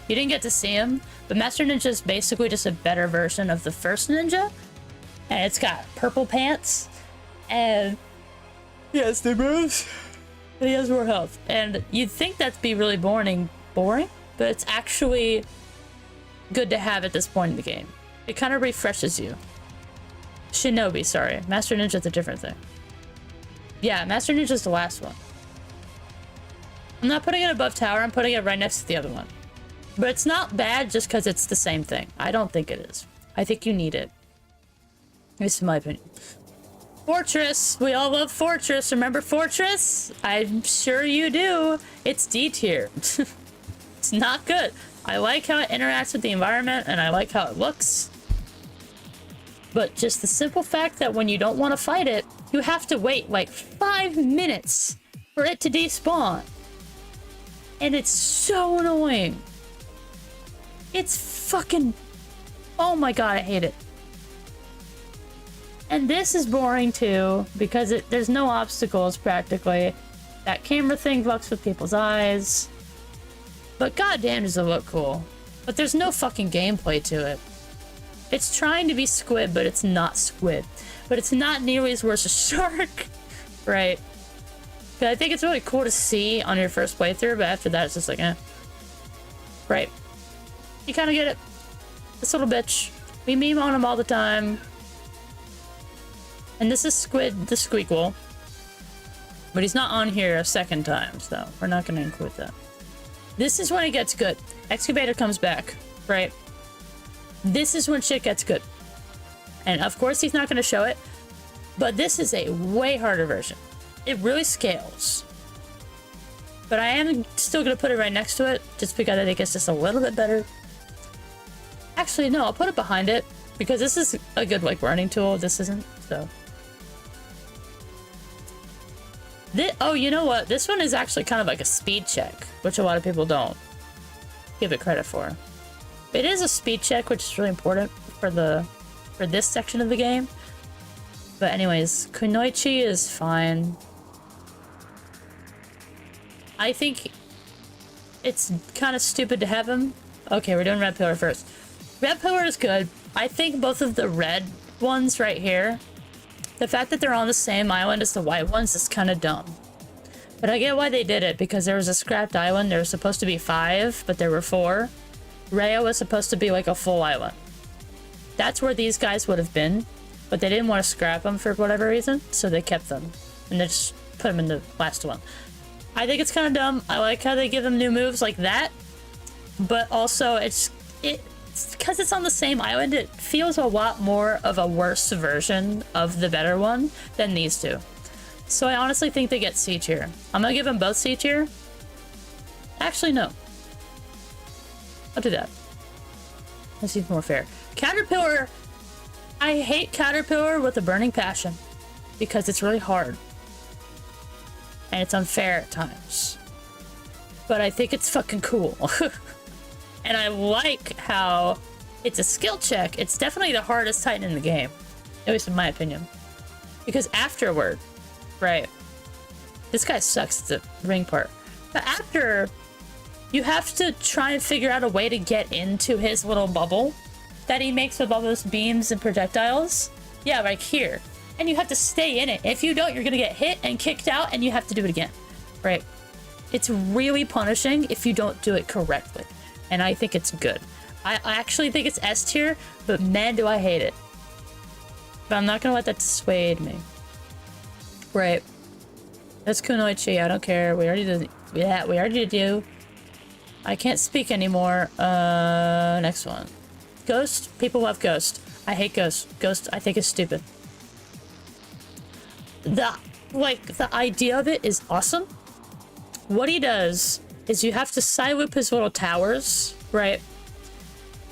You didn't get to see him, but Master Ninja is basically just a better version of the first ninja. And it's got purple pants. And he has the moves. And he has more health. And you'd think that'd be really boring, but it's actually good to have at this point in the game. It kind of refreshes you. Shinobi, sorry. Master Ninja's a different thing. Yeah, Master Ninja's the last one. I'm not putting it above Tower, I'm putting it right next to the other one. But it's not bad just because it's the same thing. I don't think it is. I think you need it. At least in my opinion. Fortress! We all love Fortress. Remember Fortress? I'm sure you do. It's D tier. It's not good. I like how it interacts with the environment and I like how it looks. But just the simple fact that when you don't want to fight it, you have to wait like 5 minutes for it to despawn. And it's so annoying. It's fucking... Oh my god, I hate it. And this is boring too, because there's no obstacles practically. That camera thing fucks with people's eyes. But goddamn does it look cool. But there's no fucking gameplay to it. It's trying to be Squid, but it's not Squid. But it's not nearly as worse as Shark. Right. But I think it's really cool to see on your first playthrough, but after that it's just like, eh. Right. You kind of get it. This little bitch. We meme on him all the time. And this is Squid the Squeakle. But he's not on here a second time, so we're not going to include that. This is when it gets good. Excavator comes back, right? This is when shit gets good. And of course he's not going to show it, but this is a way harder version. It really scales. But I am still going to put it right next to it, just because I think it's just a little bit better. Actually, no, I'll put it behind it, because this is a good, like, learning tool. This isn't, so... Oh, you know what? This one is actually kind of like a speed check, which a lot of people don't give it credit for. It is a speed check, which is really important for this section of the game. But anyways, Kunoichi is fine. I think it's kind of stupid to have him. Okay, we're doing Red Pillar first. Red Pillar is good. I think both of the red ones right here, the fact that they're on the same island as the white ones is kind of dumb. But I get why they did it, because there was a scrapped island. There was supposed to be 5, but there were 4. Rhea was supposed to be like a full island. That's where these guys would have been, but they didn't want to scrap them for whatever reason, so they kept them. And they just put them in the last one. I think it's kind of dumb. I like how they give him new moves like that, but also it's because it's on the same island, it feels a lot more of a worse version of the better one than these two. So I honestly think they get C tier. I'm gonna give them both C tier. Actually, no. I'll do that. That seems more fair. Caterpillar. I hate Caterpillar with a burning passion because it's really hard. And it's unfair at times. But I think it's fucking cool. And I like how it's a skill check. It's definitely the hardest Titan in the game. At least in my opinion. Because afterward, right, this guy sucks at the ring part. But after, you have to try and figure out a way to get into his little bubble that he makes with all those beams and projectiles. Yeah, like here. And you have to stay in it. If you don't, you're gonna get hit and kicked out and you have to do it again, right? It's really punishing if you don't do it correctly. And I think it's good. I actually think it's S tier, but man, do I hate it. But I'm not gonna let that dissuade me. Right. That's Kunoichi, I don't care. We already did. Yeah, we already did. I can't speak anymore. Next one. Ghost. People love Ghost. I hate Ghost. Ghost, I think, is stupid. The idea of it is awesome. What he does is you have to side whip his little towers, right?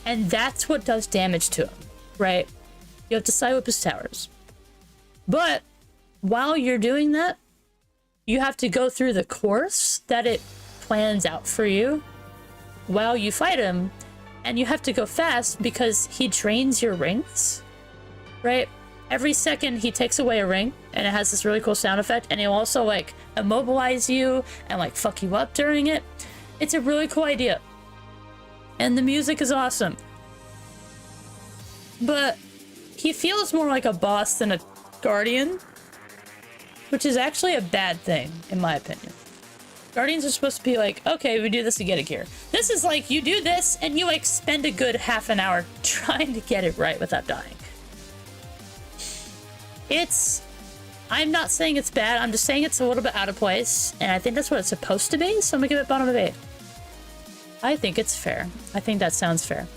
And that's what does damage to him, right? You have to side whip his towers. But while you're doing that, you have to go through the course that it plans out for you while you fight him. And you have to go fast because he drains your rings, right? Every second he takes away a ring and it has this really cool sound effect, and he'll also like immobilize you and like fuck you up during it. It's a really cool idea. And the music is awesome. But he feels more like a boss than a guardian, which is actually a bad thing in my opinion. Guardians are supposed to be like, okay, we do this to get a gear. This is like, you do this and you like spend a good half an hour trying to get it right without dying. I'm not saying it's bad, I'm just saying it's a little bit out of place, and I think that's what it's supposed to be, so I'm gonna give it bottom of 8. I think it's fair. I think that sounds fair.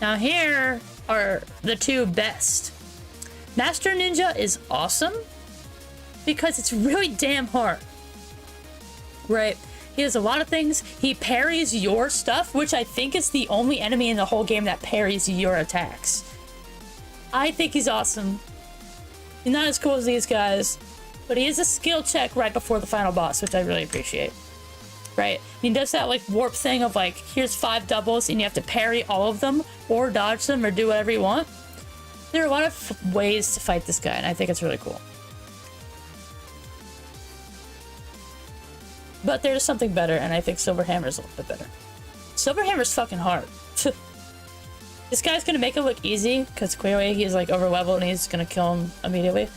Now here are the two best. Master Ninja is awesome because it's really damn hard. Right? He has a lot of things. He parries your stuff, which I think is the only enemy in the whole game that parries your attacks. I think he's awesome. He's not as cool as these guys, but he is a skill check right before the final boss, which I really appreciate. Right? He does that like warp thing of like, here's 5 doubles and you have to parry all of them or dodge them or do whatever you want. There are a lot of ways to fight this guy, and I think it's really cool. But there's something better, and I think Silver Hammer's a little bit better. Silver Hammer's fucking hard. This guy's gonna make it look easy, because clearly he's like over leveled and he's gonna kill him immediately.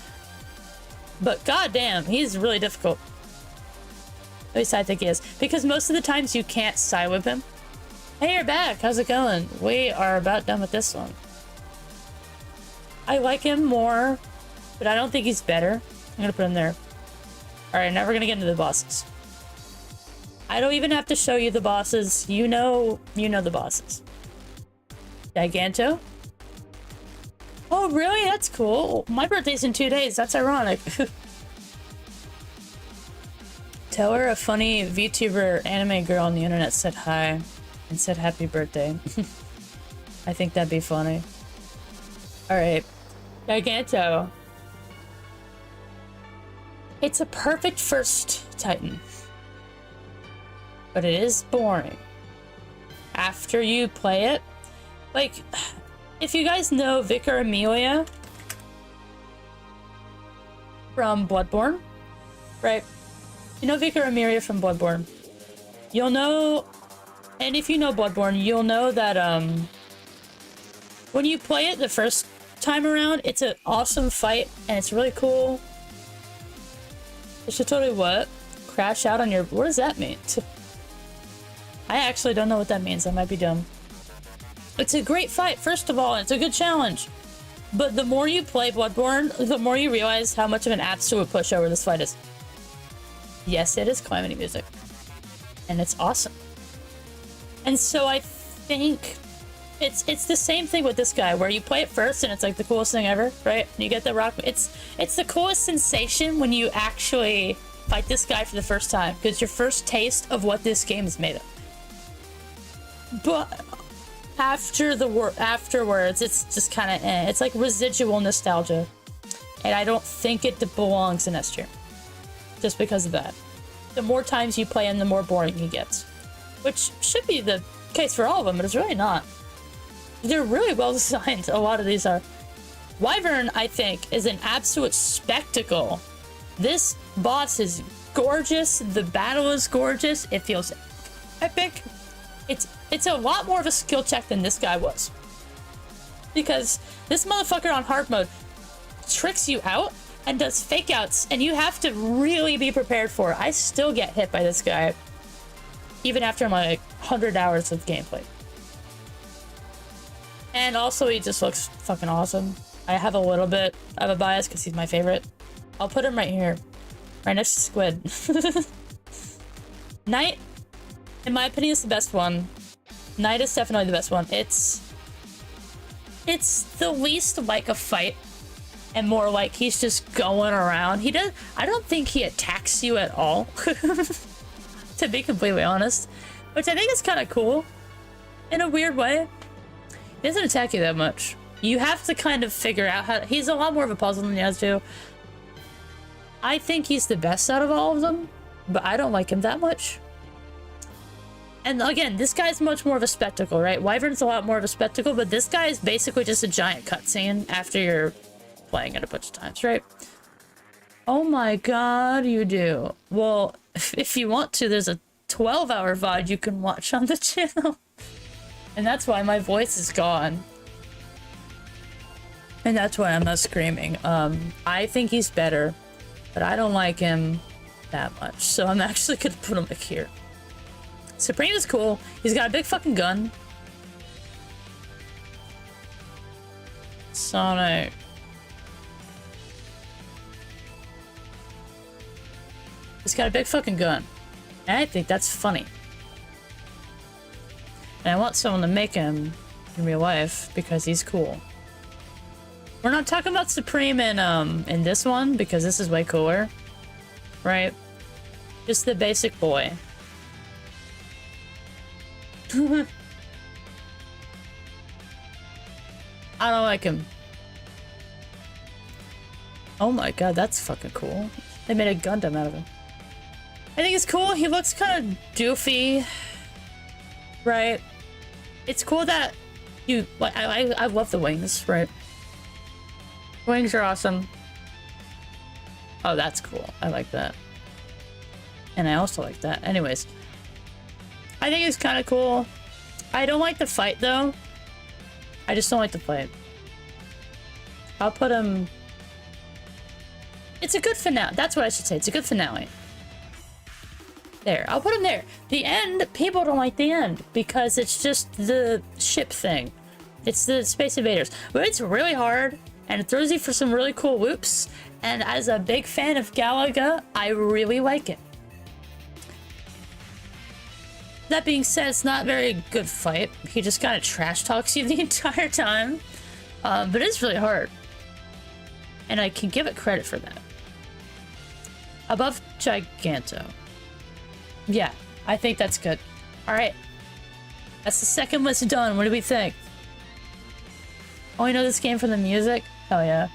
But goddamn, he's really difficult. At least I think he is. Because most of the times you can't side whip him. Hey, you're back. How's it going? We are about done with this one. I like him more, but I don't think he's better. I'm gonna put him there. Alright, now we're gonna get into the bosses. I don't even have to show you the bosses. You know the bosses. Giganto. Oh, really? That's cool. My birthday's in 2 days. That's ironic. Tell her a funny VTuber anime girl on the internet said hi and said happy birthday. I think that'd be funny. Alright. Giganto. It's a perfect first Titan. But it is boring. After you play it, like, if you guys know Vicar Amelia from Bloodborne, right? You know Vicar Amelia from Bloodborne. You'll know, and if you know Bloodborne, you'll know that when you play it the first time around, it's an awesome fight and it's really cool. It should totally what? Crash out on your, what does that mean? I actually don't know what that means. I might be dumb. It's a great fight, first of all, and it's a good challenge. But the more you play Bloodborne, the more you realize how much of an absolute pushover this fight is. Yes, it is calamity music. And it's awesome. And so I think it's the same thing with this guy, where you play it first and it's like the coolest thing ever, right? And you get the rock. It's the coolest sensation when you actually fight this guy for the first time, because your first taste of what this game is made of. But afterwards, it's just kind of it's like residual nostalgia, and I don't think it belongs in S tier, just because of that. The more times you play him, the more boring he gets, which should be the case for all of them, but it's really not. They're really well designed. A lot of these are. Wyvern, I think, is an absolute spectacle. This boss is gorgeous. The battle is gorgeous. It feels epic. It's a lot more of a skill check than this guy was, because this motherfucker on hard mode tricks you out and does fake outs, and you have to really be prepared for it. I still get hit by this guy even after my 100 hours of gameplay. And also, he just looks fucking awesome. I have a little bit of a bias because he's my favorite. I'll put him right here, right next to Squid. Knight, in my opinion, is the best one. Knight is definitely the best one. It's the least like a fight, and more like he's just going around. I don't think he attacks you at all, to be completely honest, which I think is kind of cool in a weird way. He doesn't attack you that much. You have to kind of figure out how. He's a lot more of a puzzle than the other two. I think he's the best out of all of them, but I don't like him that much. And again, this guy's much more of a spectacle, right? Wyvern's a lot more of a spectacle, but this guy is basically just a giant cutscene after you're playing it a bunch of times, right? Oh my god, you do. Well, if you want to, there's a 12-hour VOD you can watch on the channel. And that's why my voice is gone. And that's why I'm not screaming. I think he's better, but I don't like him that much. So I'm actually gonna put him like here. Supreme is cool. He's got a big fucking gun. Sonic. He's got a big fucking gun. And I think that's funny. And I want someone to make him in real life because he's cool. We're not talking about Supreme in this one because this is way cooler. Right? Just the basic boy. I don't like him. Oh my god, that's fucking cool. They made a Gundam out of him. I think it's cool. He looks kind of doofy. Right? It's cool that you... like. I love the wings, right? Wings are awesome. Oh, that's cool. I like that. And I also like that. Anyways. I think it's kind of cool. I don't like the fight, though. I just don't like the fight. I'll put him... It's a good finale. That's what I should say. It's a good finale. There. I'll put him there. The end, people don't like the end because it's just the ship thing. It's the Space Invaders. But it's really hard, and it throws you for some really cool whoops. And as a big fan of Galaga, I really like it. That being said, it's not a very good fight. He just kind of trash talks you the entire time. But it's really hard. And I can give it credit for that. Above Giganto. Yeah, I think that's good. Alright. That's the second list done. What do we think? Oh, you know this game from the music? Hell yeah.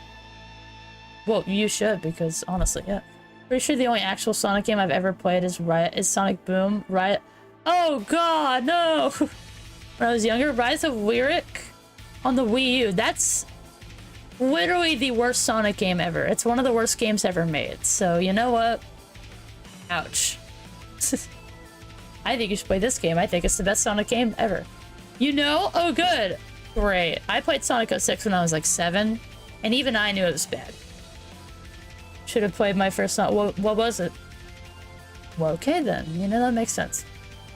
Well, you should, because honestly, yeah. Pretty sure the only actual Sonic game I've ever played is Sonic Boom. Riot. Oh god, no! When I was younger, Rise of Lyric on the Wii U. That's literally the worst Sonic game ever. It's one of the worst games ever made. So, you know what? Ouch. I think you should play this game. I think it's the best Sonic game ever. You know? Oh, good. Great. I played Sonic 06 when I was like 7, and even I knew it was bad. Should have played my first Sonic. What was it? Well, okay then. You know, that makes sense.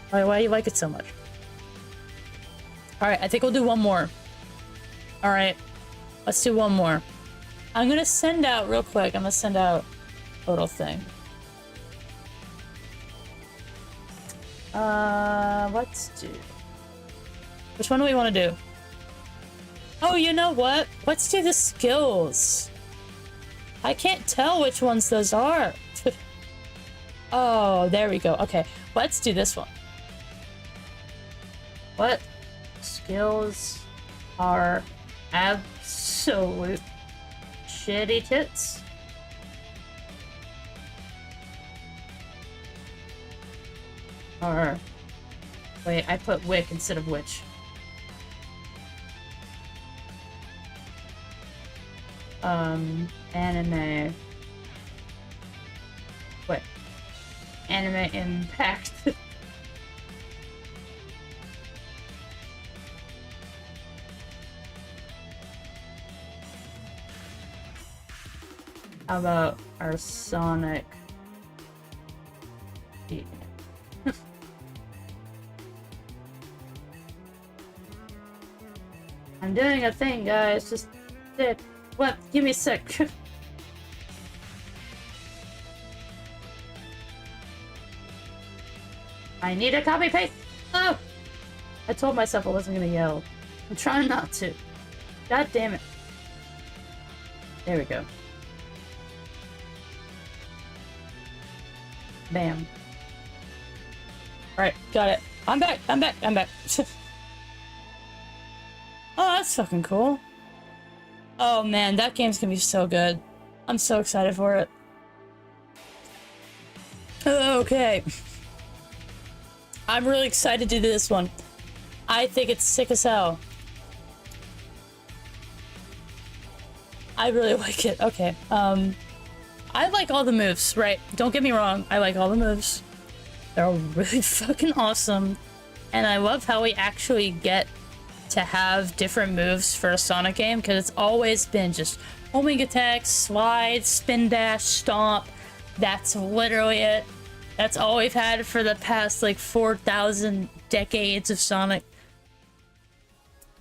Why do you like it so much? Alright, I think we'll do one more. Alright, let's do one more. I'm gonna send out, real quick, I'm gonna send out a little thing. Let's do... Which one do we want to do? Oh, you know what? Let's do the skills. I can't tell which ones those are. Oh, there we go. Okay, let's do this one. What skills are absolute shitty tits? Or... Wait, I put wick instead of witch. Anime. What? Anime impact. How about our Sonic? I'm doing a thing, guys. Just what? Give me a sec. I need a copy paste. Oh! I told myself I wasn't gonna yell. I'm trying not to. God damn it. There we go. Bam. Alright, got it. I'm back. I'm back. I'm back. Oh, that's fucking cool. Oh man, that game's gonna be so good. I'm so excited for it. Okay. I'm really excited to do this one. I think it's sick as hell. I really like it. Okay. I like all the moves, right? Don't get me wrong. I like all the moves. They're all really fucking awesome. And I love how we actually get to have different moves for a Sonic game, because it's always been just homing attack, slide, spin dash, stomp. That's literally it. That's all we've had for the past like 4,000 decades of Sonic.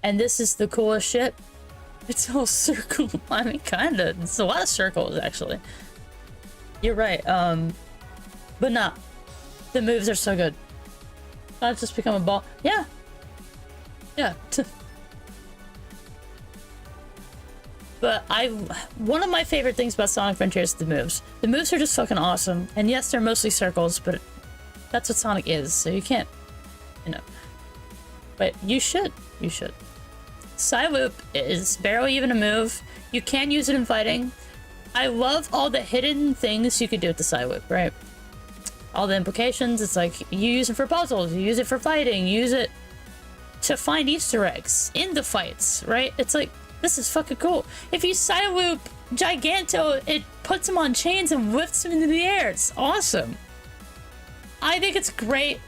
And this is the coolest shit. It's all circle. I mean, kinda. It's a lot of circles, actually. You're right. But nah. The moves are so good. I've just become a ball. Yeah. Yeah. But one of my favorite things about Sonic Frontiers is the moves. The moves are just fucking awesome. And yes, they're mostly circles, but that's what Sonic is, so you can't, you know. But you should. You should. Psyloop is barely even a move. You can use it in fighting. I love all the hidden things you could do with the Psyloop, right? All the implications. It's like, you use it for puzzles, you use it for fighting, you use it to find Easter eggs in the fights, right? It's like, this is fucking cool. If you Psyloop Giganto, it puts him on chains and lifts him into the air. It's awesome. I think it's great.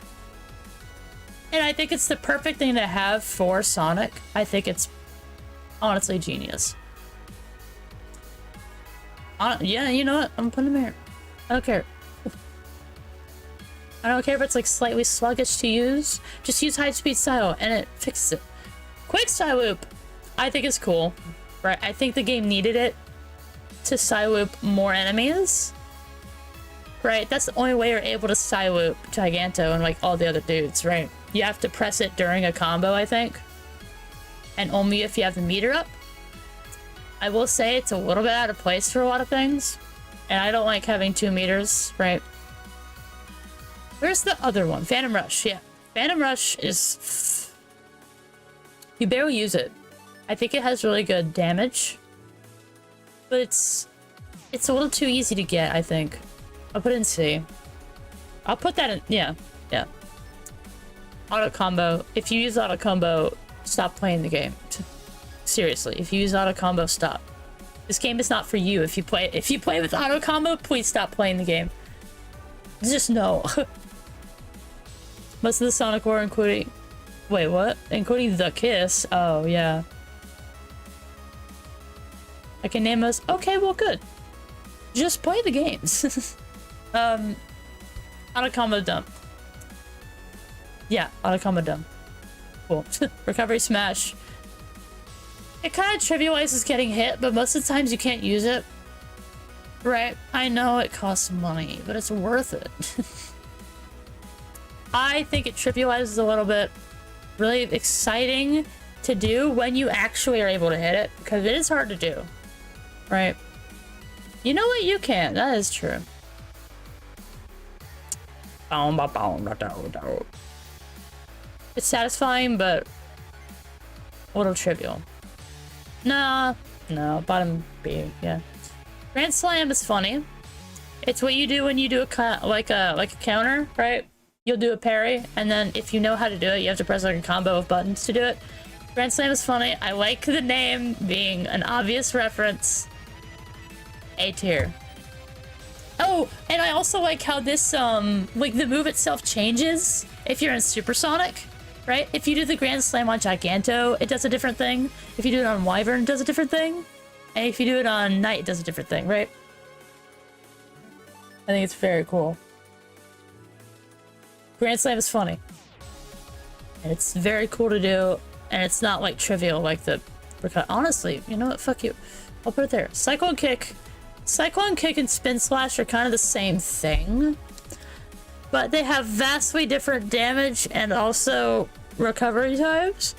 And I think it's the perfect thing to have for Sonic. I think it's honestly genius. Yeah, you know what? I'm putting him here. I don't care. I don't care if it's like slightly sluggish to use. Just use high speed style and it fixes it. Quick Psyloop, I think is cool. Right? I think the game needed it to Psyloop more enemies. Right? That's the only way you're able to Psyloop Giganto and like all the other dudes, right? You have to press it during a combo, I think. And only if you have the meter up. I will say it's a little bit out of place for a lot of things. And I don't like having 2 meters, right? Where's the other one? Phantom Rush, yeah. Phantom Rush is... You barely use it. I think it has really good damage. But it's a little too easy to get, I think. I'll put it in C. I'll put that in... Yeah, yeah. Auto combo. If you use auto combo, stop playing the game. Seriously, if you use auto combo, stop. This game is not for you. If you play with auto combo, please stop playing the game. Just no. Most of the Sonic lore, including... Wait, what? Including the kiss? Oh, yeah. I can name us... Okay, well, good. Just play the games. Auto combo dump. Yeah, auto combo dump. Cool. Recovery smash. It kind of trivializes getting hit, but most of the times you can't use it. Right? I know it costs money, but it's worth it. I think it trivializes a little bit. Really exciting to do when you actually are able to hit it, because it is hard to do, right? You know what? You can. That is true. It's satisfying, but a little trivial. Nah, no, bottom B, yeah. Grand Slam is funny. It's what you do when you do a like a counter, right? You'll do a parry, and then if you know how to do it, you have to press like a combo of buttons to do it. Grand Slam is funny. I like the name being an obvious reference. A tier. Oh, and I also like how this, like the move itself changes if you're in Supersonic, right? If you do the Grand Slam on Giganto, it does a different thing. If you do it on Wyvern, it does a different thing. And if you do it on Knight, it does a different thing, right? I think it's very cool. Grand Slam is funny. And it's very cool to do, and it's not like trivial like the... Honestly, you know what? Fuck you. I'll put it there. Cyclone Kick. Cyclone Kick and Spin Slash are kind of the same thing, but they have vastly different damage and also recovery times.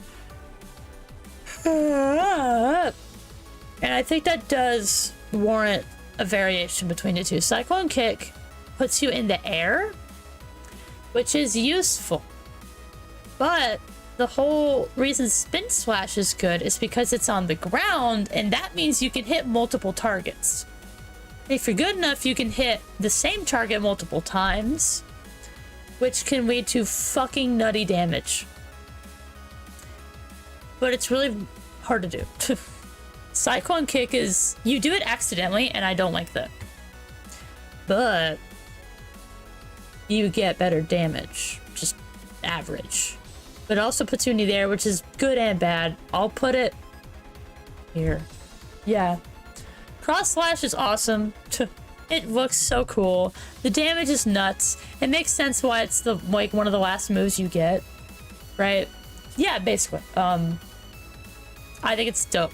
And I think that does warrant a variation between the two. Cyclone Kick puts you in the air, which is useful, but the whole reason Spin Slash is good is because it's on the ground, and that means you can hit multiple targets. If you're good enough, you can hit the same target multiple times, which can lead to fucking nutty damage. But it's really hard to do. Cyclone Kick is... you do it accidentally, and I don't like that. But you get better damage. Just average. But it also puts you in the air, which is good and bad. I'll put it here. Yeah. Cross Slash is awesome. It looks so cool. The damage is nuts. It makes sense why it's the like one of the last moves you get, right? Yeah, basically. I think it's dope.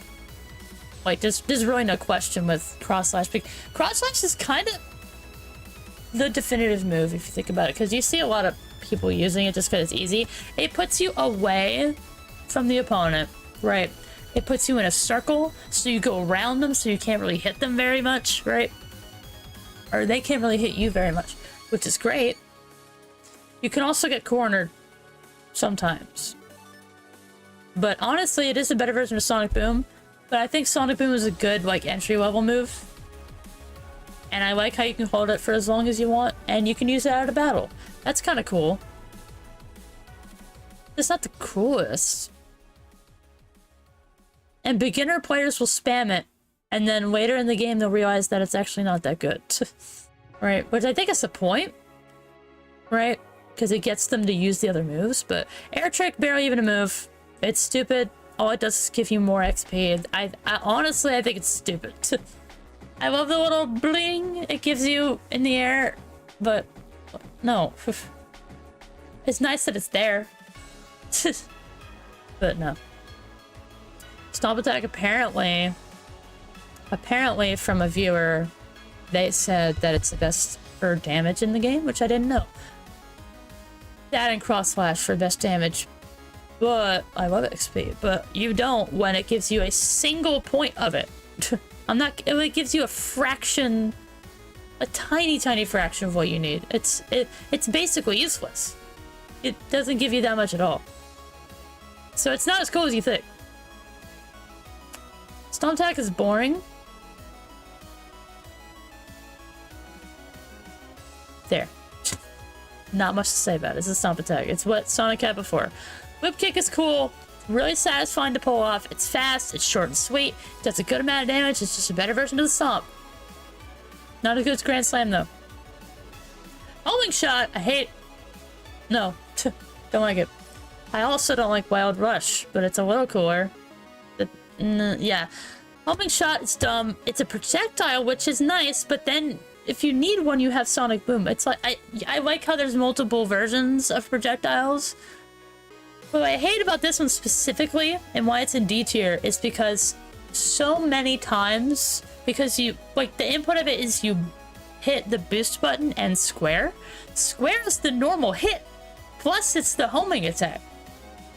Like, there's really no question with Cross Slash. Cross Slash is kind of the definitive move if you think about it, because you see a lot of people using it just because it's easy. It puts you away from the opponent, right? It puts you in a circle, so you go around them, so you can't really hit them very much, right? Or they can't really hit you very much, which is great. You can also get cornered sometimes. But honestly, it is a better version of Sonic Boom. But I think Sonic Boom is a good, like, entry-level move. And I like how you can hold it for as long as you want, and you can use it out of battle. That's kind of cool. It's not the coolest. And beginner players will spam it, and then later in the game they'll realize that it's actually not that good. Right? Which I think is the point. Right? Because it gets them to use the other moves, but Air Trick, barely even a move. It's stupid. All it does is give you more XP. I honestly, I think it's stupid. I love the little bling it gives you in the air, but no. It's nice that it's there. But no. Stomp Attack, apparently from a viewer, they said that it's the best for damage in the game, which I didn't know. That and Cross Slash for best damage. But I love XP, but you don't when it gives you a single point of it. It gives you a fraction, a tiny fraction of what you need. It's basically useless. It doesn't give you that much at all. So it's not as cool as you think. Stomp Attack is boring. There. Not much to say about it. It's a Stomp Attack. It's what Sonic had before. Whip Kick is cool. Really satisfying to pull off. It's fast. It's short and sweet. It does a good amount of damage. It's just a better version of the Stomp. Not as good as Grand Slam, though. Homing Shot, I hate. No. Don't like it. I also don't like Wild Rush, but it's a little cooler. Yeah. Homing Shot is dumb. It's a projectile, which is nice, but then if you need one, you have Sonic Boom. It's like, I like how there's multiple versions of projectiles. What I hate about this one specifically, and why it's in D tier, is because so many times, because you, like, the input of it is you hit the boost button and square. Square is the normal hit Plus, it's the homing attack.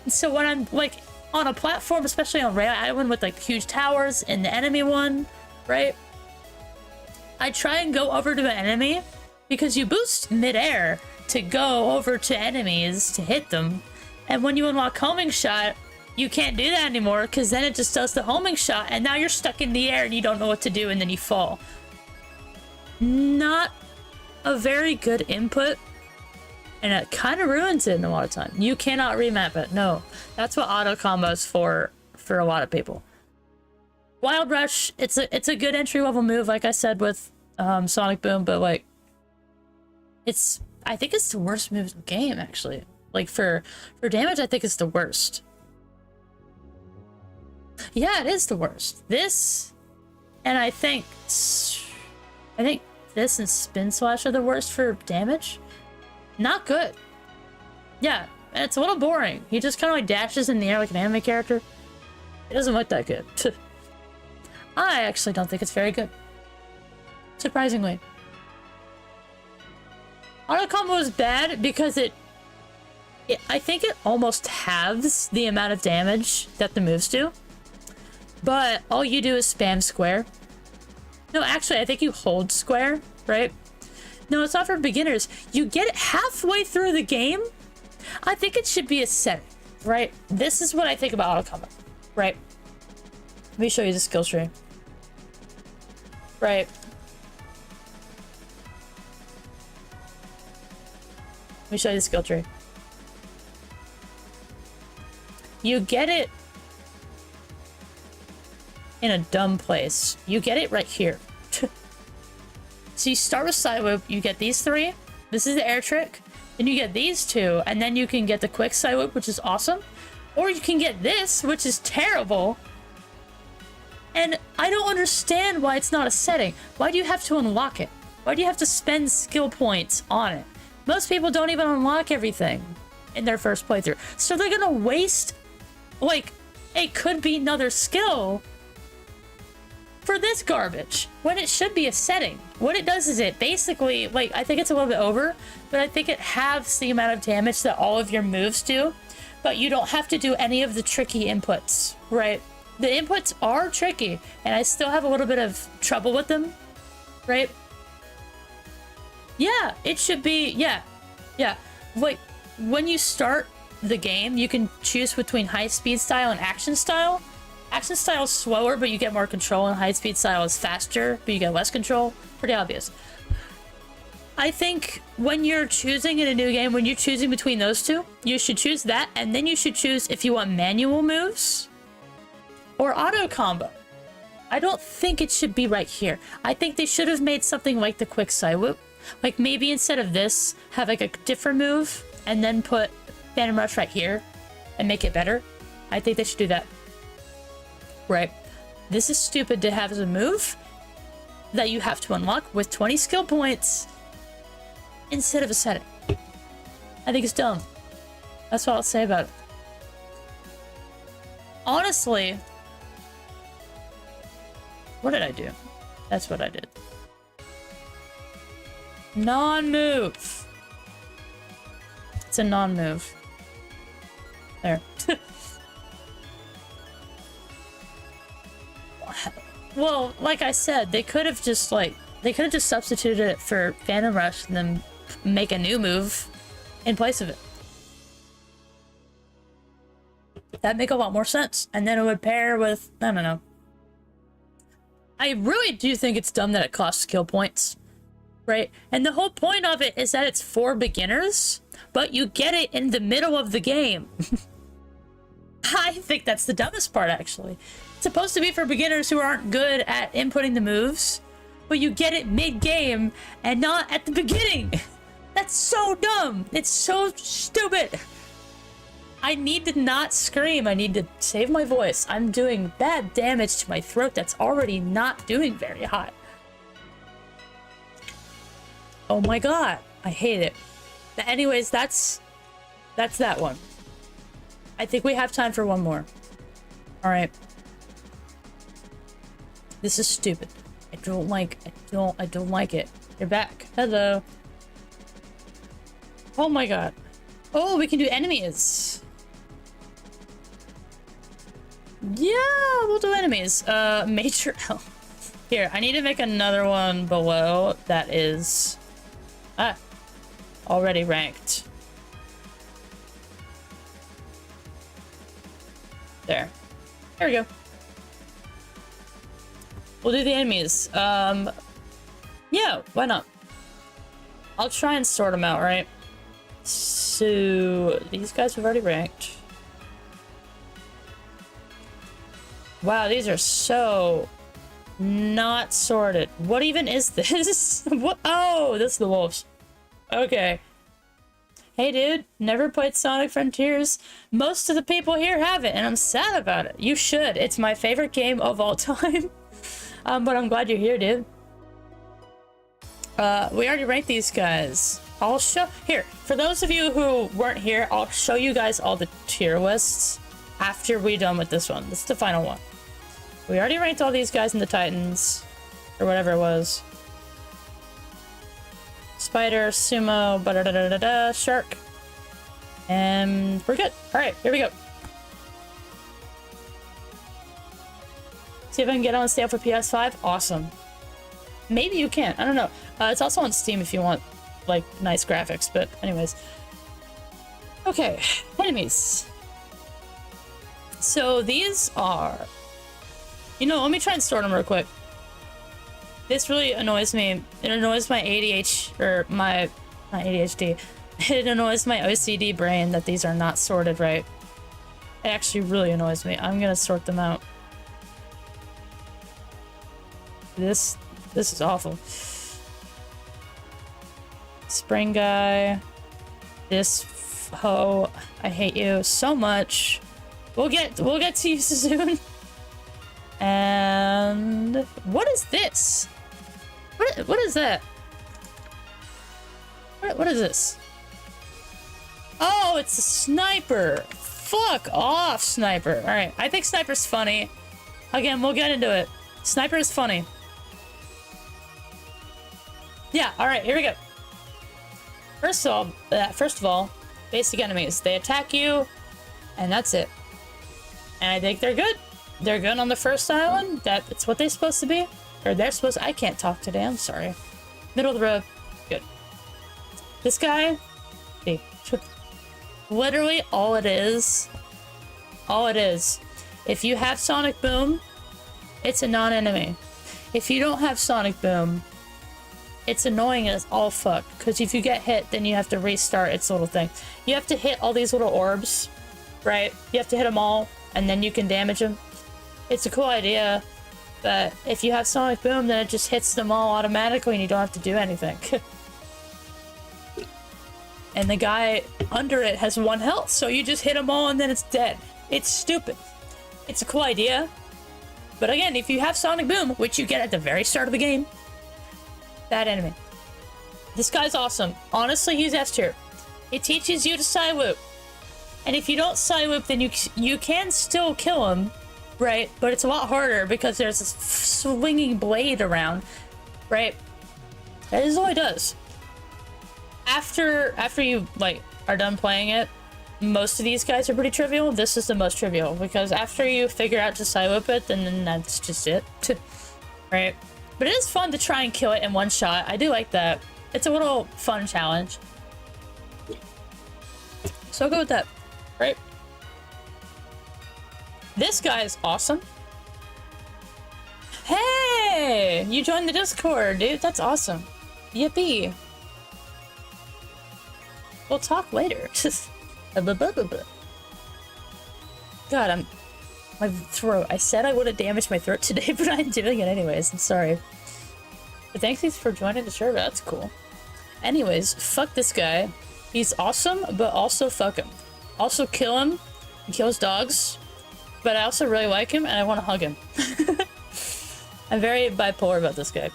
So when I'm like on a platform, especially on Rare Island with like huge towers and the enemy one, right? I try and go over to an enemy because you boost midair to go over to enemies to hit them. And when you unlock homing shot, you can't do that anymore because then it just does the homing shot and now you're stuck in the air and you don't know what to do and then you fall. Not a very good input. And it kind of ruins it in a lot of time. You cannot remap it. No, that's what auto combo's for a lot of people. Wild Rush, it's a good entry level move, like I said with Sonic Boom, but like I think it's the worst move in the game actually. Like for damage, I think it's the worst. Yeah, it is the worst. This, and I think this and Spin Slash are the worst for damage. Not good. Yeah, and it's a little boring. He just kind of like dashes in the air like an anime character. It doesn't look that good. I actually don't think it's very good. Surprisingly. Auto combo is bad because I think it almost halves the amount of damage that the moves do. But all you do is spam square. No, actually, I think you hold square, right? No, it's not for beginners. You get it halfway through the game. I think it should be a setting, right? This is what I think about auto combo, right? Let me show you the skill tree. Right. Let me show you the skill tree. You get it in a dumb place. You get it right here. So you start with side whip, you get these three. This is the air trick. Then you get these two, and then you can get the quick side whip, which is awesome. Or you can get this, which is terrible. And I don't understand why it's not a setting. Why do you have to unlock it? Why do you have to spend skill points on it? Most people don't even unlock everything in their first playthrough. So they're gonna waste, like, it could be another skill for this garbage when it should be a setting. What it does is it basically, like, I think it's a little bit over, but I think it halves the amount of damage that all of your moves do, but you don't have to do any of the tricky inputs, right? The inputs are tricky, and I still have a little bit of trouble with them, right? Yeah, it should be, yeah. Like, when you start the game, you can choose between high speed style and action style. Action style is slower, but you get more control, and high speed style is faster, but you get less control. Pretty obvious. I think when you're choosing in a new game, when you're choosing between those two, you should choose that, and then you should choose if you want manual moves or auto combo. I don't think it should be right here. I think they should have made something like the quick side whip. Like maybe instead of this, have like a different move, and then put Phantom Rush right here and make it better. I think they should do that. Right. This is stupid to have as a move that you have to unlock with 20 skill points instead of a setting. I think it's dumb. That's what I'll say about it. Honestly, what did I do? That's what I did. Non-move. It's a non-move. There. Well, like I said, they could have just substituted it for Phantom Rush and then make a new move in place of it. That'd make a lot more sense. And then it would pair with, I don't know. I really do think it's dumb that it costs skill points, right? And the whole point of it is that it's for beginners, but you get it in the middle of the game. I think that's the dumbest part, actually. It's supposed to be for beginners who aren't good at inputting the moves, but you get it mid-game and not at the beginning. That's so dumb. It's so stupid. I need to not scream. I need to save my voice. I'm doing bad damage to my throat that's already not doing very hot. Oh my god. I hate it. But anyways, that's that one. I think we have time for one more. Alright. This is stupid. I don't like it. You're back. Hello. Oh my god. Oh, we can do enemies. Yeah, we'll do enemies. Major Here, I need to make another one below that is already ranked. There. There we go. We'll do the enemies. Yeah, why not? I'll try and sort them out, right? So, these guys have already ranked. Wow, these are so not sorted. What even is this? What? Oh, this is the wolves. Okay. Hey, dude, never played Sonic Frontiers. Most of the people here have it, and I'm sad about it. You should. It's my favorite game of all time. But I'm glad you're here, dude. We already ranked these guys. I'll show... Here, for those of you who weren't here, I'll show you guys all the tier lists after we're done with this one. This is the final one. We already ranked all these guys in the Titans. Or whatever it was. Spider, Sumo, ba-da-da-da-da-da, Shark. And we're good. Alright, here we go. See if I can get on sale for PS5. Awesome. Maybe you can. I don't know. It's also on Steam if you want, like, nice graphics. But anyways. Okay. Enemies. So these are... You know, let me try and sort them real quick. This really annoys me. It annoys my ADHD, or my... Not ADHD. It annoys my OCD brain that these are not sorted right. It actually really annoys me. I'm gonna sort them out. This is awful. Spring guy. This hoe. I hate you so much. We'll get to you soon. And what is this? What is that? What is this? Oh, it's a sniper. Fuck off, sniper. All right, I think sniper's funny. Again, we'll get into it. Sniper is funny. Yeah, alright, here we go. First of all, basic enemies. They attack you, and that's it. And I think they're good. They're good on the first island. That's what they're supposed to be. Or they're supposed to... I can't talk today, I'm sorry. Middle of the road. Good. This guy... See. Literally, all it is... If you have Sonic Boom, it's a non-enemy. If you don't have Sonic Boom... It's annoying as all fuck, because if you get hit, then you have to restart its little thing. You have to hit all these little orbs, right? You have to hit them all, and then you can damage them. It's a cool idea, but if you have Sonic Boom, then it just hits them all automatically, and you don't have to do anything. And the guy under it has 1 health, so you just hit them all, and then it's dead. It's stupid. It's a cool idea, but again, if you have Sonic Boom, which you get at the very start of the game, that enemy. This guy's awesome. Honestly, he's S tier. It teaches you to side loop. And if you don't side loop, then you can still kill him, right? But it's a lot harder because there's this swinging blade around, right? That is all he does. After you, like, are done playing it, most of these guys are pretty trivial. This is the most trivial because after you figure out to side loop it, then that's just it. Right? But it is fun to try and kill it in one shot. I do like that. It's a little fun challenge. So I'll go with that. Right? This guy is awesome. Hey! You joined the Discord, dude. That's awesome. Yippee. We'll talk later. God, my throat. I said I would have damaged my throat today, but I'm doing it anyways. I'm sorry. But thanks for joining the server. That's cool. Anyways, fuck this guy. He's awesome, but also fuck him. Also kill him. He kills dogs. But I also really like him, and I want to hug him. I'm very bipolar about this guy.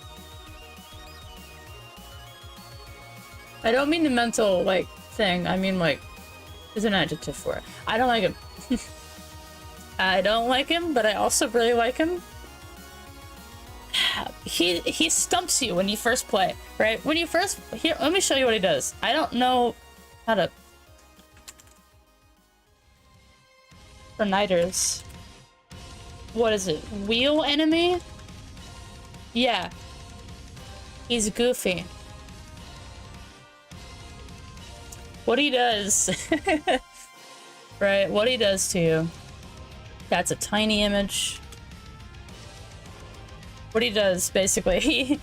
I don't mean the mental, like, thing. I mean, like, there's an adjective for it. I don't like him. I don't like him, but I also really like him. He stumps you when you first play, right? When you first... Here, let me show you what he does. I don't know how to... for niters. What is it? Wheel enemy? Yeah. He's goofy. What he does. Right, what he does to you. That's a tiny image. What he does, basically, he,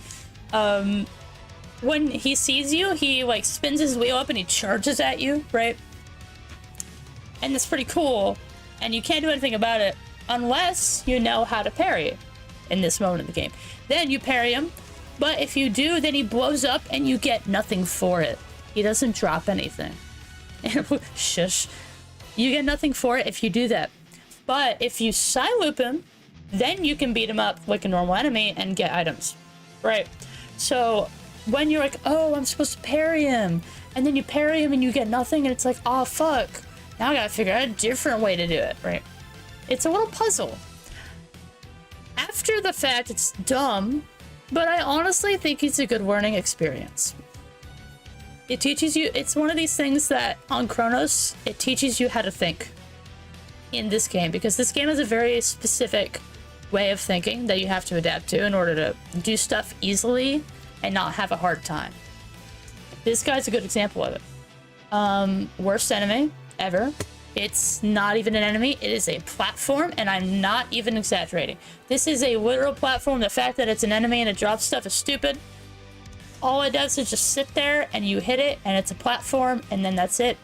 when he sees you, he, like, spins his wheel up and he charges at you, right? And it's pretty cool, and you can't do anything about it unless you know how to parry in this moment of the game. Then you parry him, but if you do, then he blows up and you get nothing for it. He doesn't drop anything. Shush. You get nothing for it if you do that. But if you side loop him, then you can beat him up like a normal enemy and get items. Right? So when you're like, oh, I'm supposed to parry him, and then you parry him and you get nothing, and it's like, oh, fuck. Now I gotta figure out a different way to do it, right? It's a little puzzle. After the fact, it's dumb, but I honestly think it's a good learning experience. It teaches you, it's one of these things that on Chronos, it teaches you how to think in this game, because this game has a very specific way of thinking that you have to adapt to in order to do stuff easily and not have a hard time. This guy's a good example of it. Worst enemy ever. It's not even an enemy, it is a platform, and I'm not even exaggerating. This is a literal platform. The fact that it's an enemy and it drops stuff is stupid. All it does is just sit there and you hit it and it's a platform and then that's it.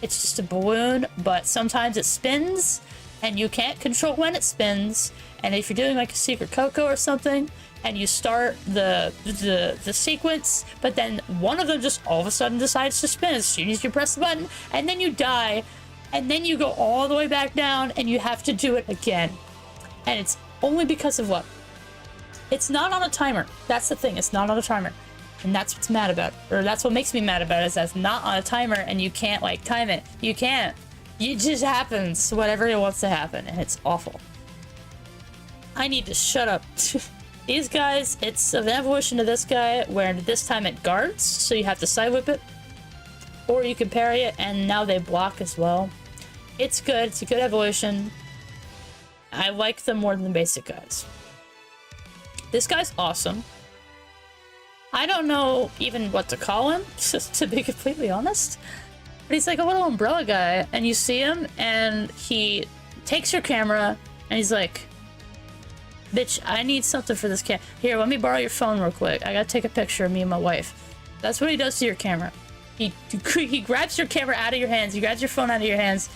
It's just a balloon, but sometimes it spins and you can't control when it spins. And if you're doing like a secret Coco or something and you start the sequence, but then one of them just all of a sudden decides to spin as soon as you press the button, and then you die, and then you go all the way back down and you have to do it again. And it's only because of what? It's not on a timer. That's the thing, it's not on a timer. And that's what's mad about it. Or that's what makes me mad about it, is that it's not on a timer and you can't like time it. You can't. It just happens, whatever it wants to happen, and it's awful. I need to shut up. These guys, it's an evolution to this guy where this time it guards, so you have to side whip it. Or you can parry it, and now they block as well. It's good, it's a good evolution. I like them more than the basic guys. This guy's awesome. I don't know even what to call him, just to be completely honest. But he's like a little umbrella guy, and you see him, and he takes your camera, and he's like, bitch, I need something for this camera. Here, let me borrow your phone real quick. I gotta take a picture of me and my wife. That's what he does to your camera. He grabs your camera out of your hands, he grabs your phone out of your hands,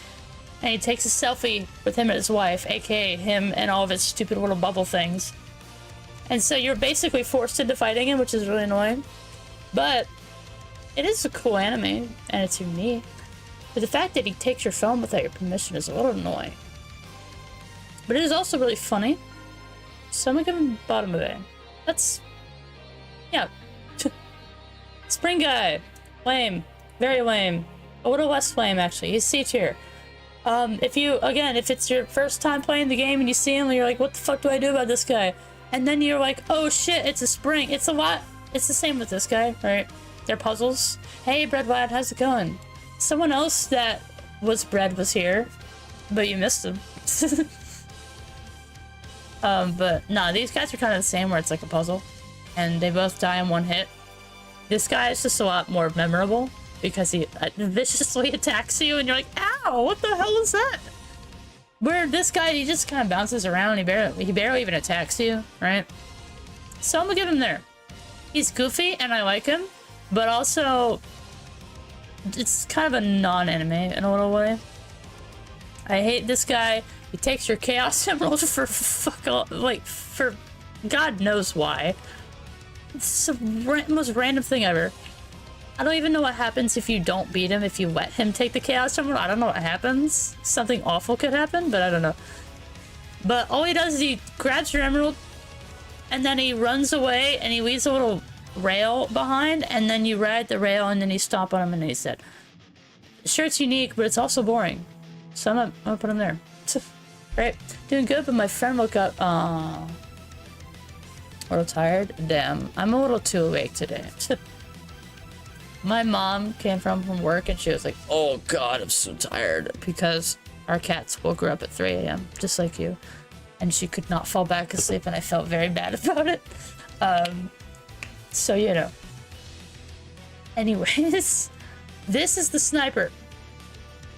and he takes a selfie with him and his wife, aka him and all of his stupid little bubble things. And so you're basically forced into fighting him, which is really annoying. But it is a cool anime, and it's unique. But the fact that he takes your phone without your permission is a little annoying. But it is also really funny. So I'm gonna give him bottom of A. That's... yeah. Spring guy. Lame. Very lame. A little less lame, actually. He's C tier. If it's your first time playing the game and you see him and you're like, what the fuck do I do about this guy? And then you're like, oh shit, it's a spring. It's a lot. It's the same with this guy, right? They're puzzles. Hey, Breadwad, how's it going? Someone else that was Bread was here, but you missed him. But nah, these guys are kind of the same, where it's like a puzzle, and they both die in one hit. This guy is just a lot more memorable because he viciously attacks you, and you're like, ow, what the hell is that? Where this guy, he just kind of bounces around, he barely even attacks you, right? So I'm gonna give him there. He's goofy, and I like him, but also, it's kind of a non-anime in a little way. I hate this guy. He takes your Chaos Emerald for for God knows why. It's the most random thing ever. I don't even know what happens if you don't beat him, if you let him take the Chaos Emerald. I don't know what happens. Something awful could happen, but I don't know. But all he does is he grabs your emerald, and then he runs away, and he leaves a little rail behind, and then you ride the rail, and then you stomp on him, and then he's dead. Sure, it's unique, but it's also boring. So I'm gonna put him there. Right? Doing good, but my friend woke up. A little tired? Damn, I'm a little too awake today. My mom came from work and she was like, oh god, I'm so tired, because our cats woke her up at 3 a.m. just like you, and she could not fall back asleep, and I felt very bad about it. So you know. Anyways, this is the sniper.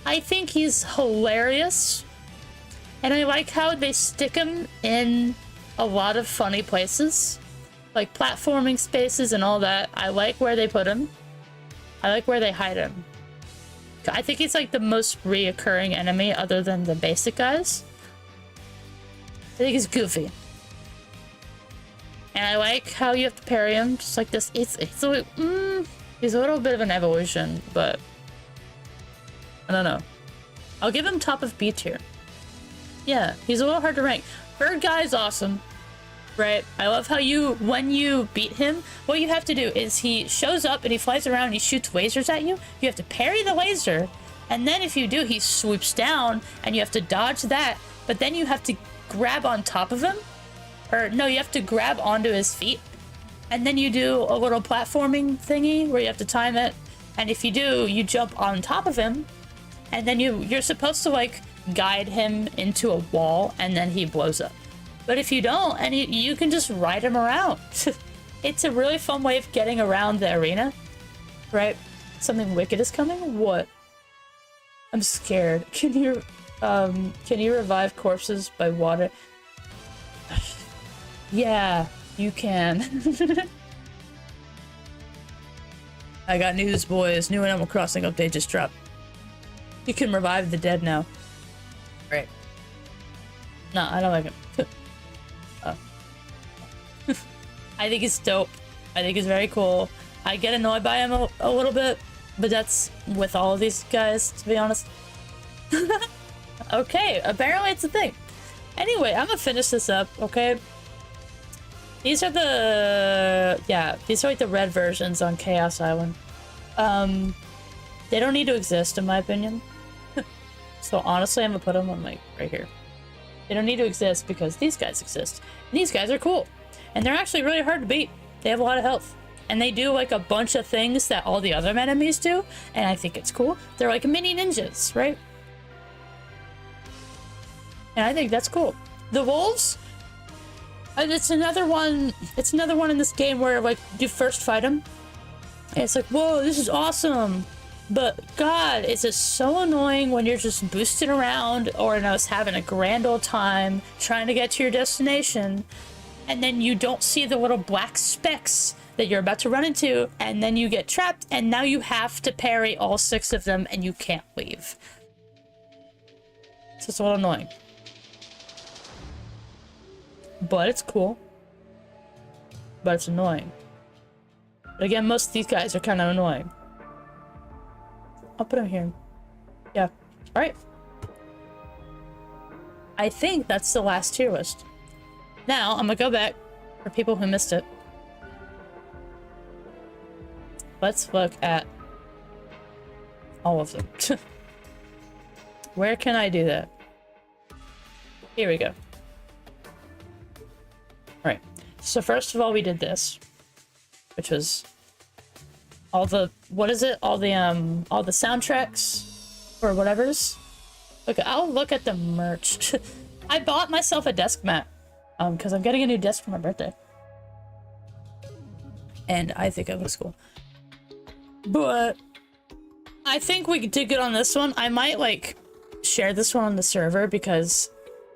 I think he's hilarious, and I like how they stick him in a lot of funny places, like platforming spaces and all that. I like where they put him. I like where they hide him. I think he's like the most reoccurring enemy other than the basic guys. I think he's goofy. And I like how you have to parry him, just like this. He's a little bit of an evolution, but I don't know. I'll give him top of B tier. Yeah, he's a little hard to rank. Bird guy is awesome, right? I love how when you beat him, what you have to do is he shows up and he flies around and he shoots lasers at you. You have to parry the laser, and then if you do, he swoops down and you have to dodge that, but then you have to grab on top of him. Or no, you have to grab onto his feet, and then you do a little platforming thingy where you have to time it, and if you do, you jump on top of him, and then you're supposed to like guide him into a wall, and then he blows up. But if you don't, and you can just ride him around. It's a really fun way of getting around the arena, right? Something wicked is coming? What? I'm scared. Can you revive corpses by water? Yeah, you can. I got news, boys. New Animal Crossing update just dropped. You can revive the dead now. Right. No, I don't like him. Oh. I think it's dope. I think it's very cool. I get annoyed by him a little bit, but that's with all of these guys, to be honest. Okay, apparently it's a thing. Anyway, I'm gonna finish this up, okay? These are these are like the red versions on Chaos Island. They don't need to exist, in my opinion. So honestly, I'm gonna put them on like right here. They don't need to exist because these guys exist. And these guys are cool. And they're actually really hard to beat. They have a lot of health. And they do like a bunch of things that all the other enemies do. And I think it's cool. They're like mini ninjas, right? And I think that's cool. The wolves, and it's another one in this game where like you first fight them and it's like, whoa, this is awesome, but god, it's just so annoying when you're just boosting around or just having a grand old time trying to get to your destination, and then you don't see the little black specks that you're about to run into, and then you get trapped, and now you have to parry all 6 of them and you can't leave. It's just a little annoying. But it's cool. But it's annoying. But again, most of these guys are kind of annoying. I'll put them here. Yeah. Alright. I think that's the last tier list. Now, I'm gonna go back for people who missed it. Let's look at all of them. Where can I do that? Here we go. Alright, so first of all, we did this, which was all the, what is it? All the soundtracks or whatever's. Look, I'll look at the merch. I bought myself a desk mat, because I'm getting a new desk for my birthday. And I think it looks cool. But I think we did good on this one. I might, like, share this one on the server because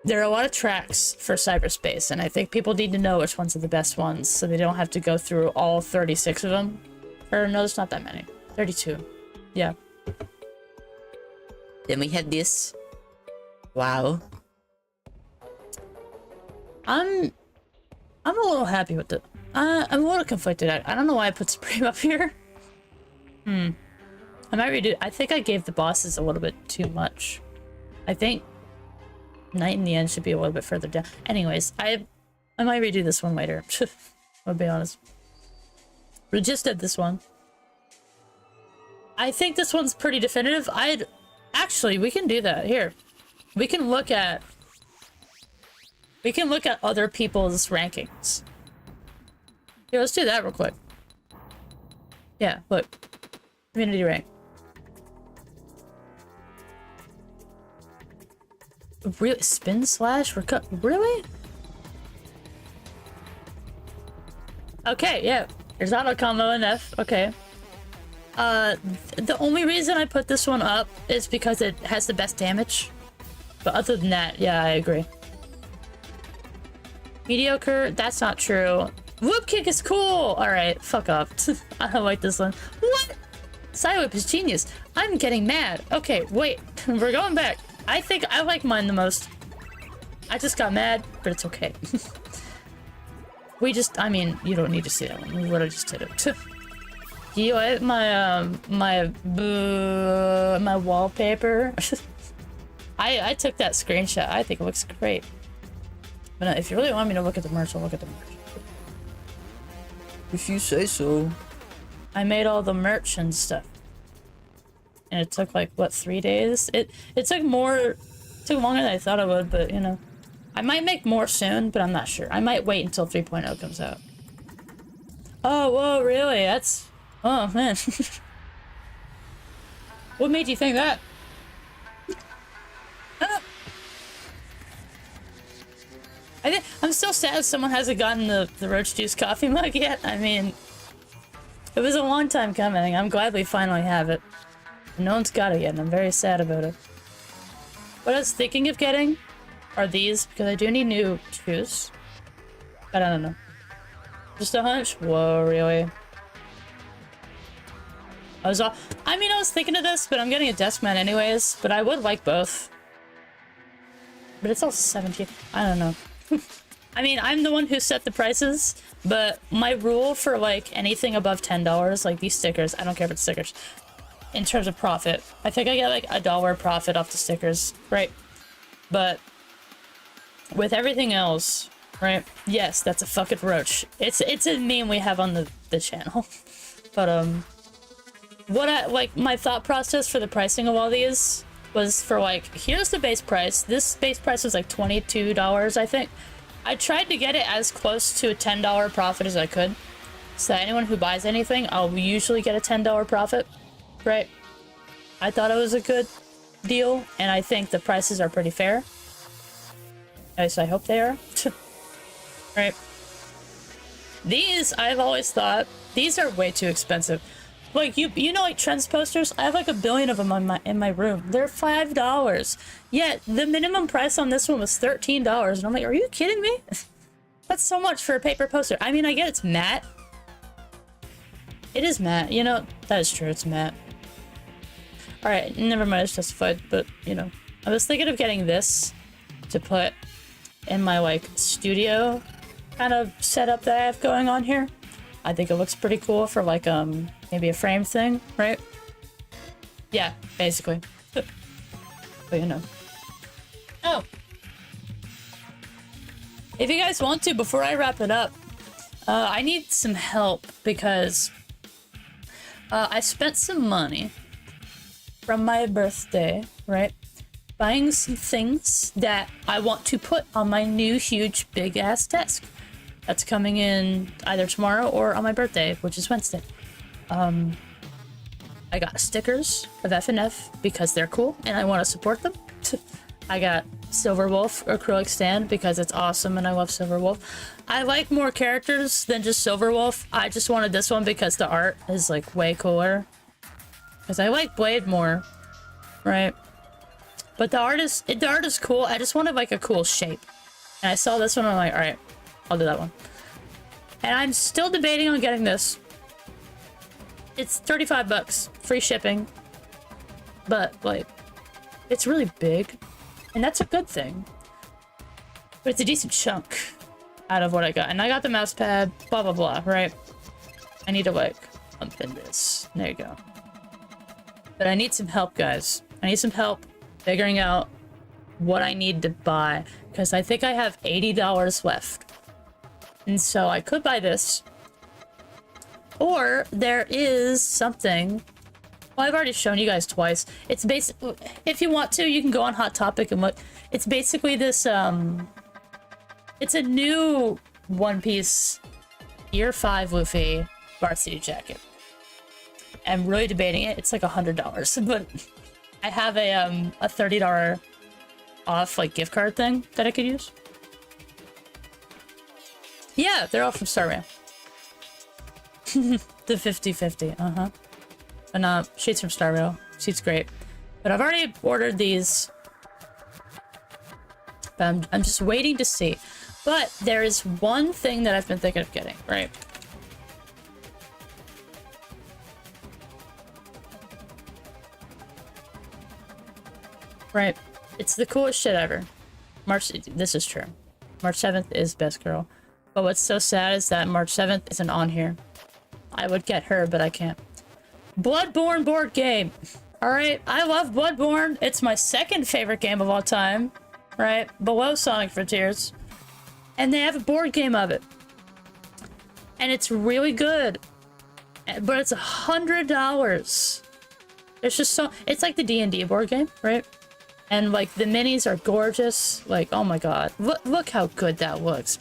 there are a lot of tracks for cyberspace, and I think people need to know which ones are the best ones so they don't have to go through all 36 of them. Or no, there's not that many. 32. Yeah. Then we had this. Wow. I'm a little happy with it. I'm a little conflicted. I don't know why I put Supreme up here. I might redo it. I think I gave the bosses a little bit too much. I think Night in the End should be a little bit further down. Anyways, I might redo this one later. I'll be honest. We just did this one. I think this one's pretty definitive. Actually, we can do that. Here. We can look at other people's rankings. Here, let's do that real quick. Yeah, look. Community rank. Really? Spin slash? Really? Okay, yeah. There's auto combo in F. Okay. The only reason I put this one up is because it has the best damage. But other than that, yeah, I agree. Mediocre? That's not true. Whoop kick is cool! Alright, fuck up. I don't like this one. What? Side whip is genius. I'm getting mad. Okay, wait. We're going back. I think I like mine the most. I just got mad, but it's okay. I mean, you don't need to see that one. We would've just did it. You like my, my wallpaper? I took that screenshot. I think it looks great. But if you really want me to look at the merch, I'll look at the merch. If you say so. I made all the merch and stuff. And it took like, what, 3 days? It took longer than I thought it would, but you know. I might make more soon, but I'm not sure. I might wait until 3.0 comes out. Oh, whoa, really? That's... Oh, man. What made you think that? I'm still sad someone hasn't gotten the Roach Juice coffee mug yet. I mean, it was a long time coming. I'm glad we finally have it. No one's got it yet, and I'm very sad about it. What I was thinking of getting are these, because I do need new shoes. But I don't know. Just a hunch? Whoa, really? I was thinking of this, but I'm getting a desk mat anyways. But I would like both. But it's all 17. I don't know. I mean, I'm the one who set the prices, but my rule for like anything above $10, like these stickers, I don't care about the stickers. In terms of profit, I think I get like $1 profit off the stickers, right? But with everything else, right? Yes, that's a fucking roach. It's a meme we have on the channel. But my thought process for the pricing of all these was for like, here's the base price. This base price was like $22, I think. I tried to get it as close to a $10 profit as I could. So that anyone who buys anything, I'll usually get a $10 profit, right? I thought it was a good deal, and I think the prices are pretty fair. At least I hope they are. Right. These, I've always thought, these are way too expensive. Like, you know, like trends posters? I have like 1 billion of them in my room. They're $5. Yet, the minimum price on this one was $13. And I'm like, are you kidding me? That's so much for a paper poster. I mean, I get it's matte. It is matte. You know, that is true. It's matte. Alright, never mind. It's justified. But, you know, I was thinking of getting this to put in my, like, studio kind of setup that I have going on here. I think it looks pretty cool for, like, maybe a frame thing, right? Yeah, basically. But you know. Oh! If you guys want to, before I wrap it up, I need some help because I spent some money from my birthday, right? Buying some things that I want to put on my new huge big ass desk. That's coming in either tomorrow or on my birthday, which is Wednesday. I got stickers of F&F because they're cool and I want to support them. I got Silver Wolf acrylic stand because it's awesome and I love Silver Wolf. I like more characters than just Silver Wolf. I just wanted this one because the art is like way cooler. Because I like Blade more, right? But the art is cool. I just wanted like a cool shape. And I saw this one and I'm like, alright, I'll do that one. And I'm still debating on getting this. It's 35 bucks, free shipping. But like, it's really big. And that's a good thing. But it's a decent chunk out of what I got. And I got the mouse pad, blah, blah, blah, right? I need to like unpin this. There you go. But I need some help, guys. I need some help figuring out what I need to buy. Because I think I have $80 left. And so I could buy this. Or there is something. Well, I've already shown you guys twice. It's basically, if you want to, you can go on Hot Topic and look. It's basically this, it's a new One Piece Year 5 Luffy varsity jacket. I'm really debating it. It's like $100, but I have a $30 off like gift card thing that I could use. Yeah, they're all from Star Rail. The 50/50, uh-huh. But no, she's from Star Rail. She's great. But I've already ordered these. But I'm just waiting to see. But there is one thing that I've been thinking of getting, right? Right. It's the coolest shit ever. This is true. March 7th is best girl. But what's so sad is that March 7th isn't on here. I would get her, but I can't. Bloodborne board game. Alright, I love Bloodborne. It's my second favorite game of all time. Right? Below Sonic Frontiers. And they have a board game of it. And it's really good. But it's $100. It's just so... It's like the D&D board game, right? And like the minis are gorgeous. Like, oh my god. Look how good that looks.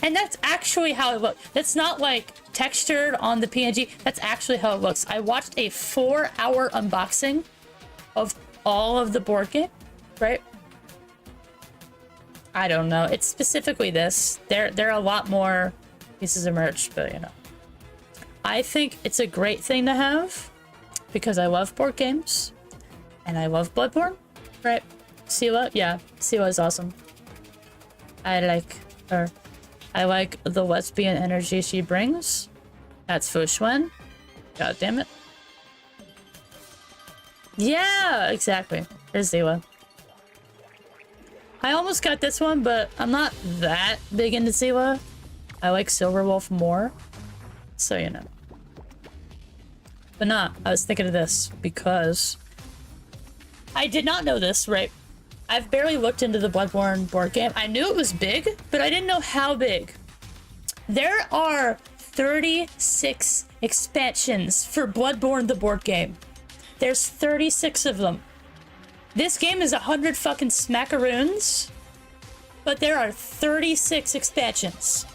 And that's actually how it looks. That's not like textured on the PNG. That's actually how it looks. I watched a 4-hour unboxing of all of the board game, right? I don't know. It's specifically this. There are a lot more pieces of merch, but you know. I think it's a great thing to have because I love board games and I love Bloodborne. Right. Sela? Yeah. Sela is awesome. I like her. I like the lesbian energy she brings. That's Fushwen. God damn it. Yeah, exactly. There's Sela. I almost got this one, but I'm not that big into Sela. I like Silverwolf more. So, you know. But nah, I was thinking of this because... I did not know this, right? I've barely looked into the Bloodborne board game. I knew it was big, but I didn't know how big. There are 36 expansions for Bloodborne the board game. There's 36 of them. This game is 100 fucking smackaroons, but there are 36 expansions.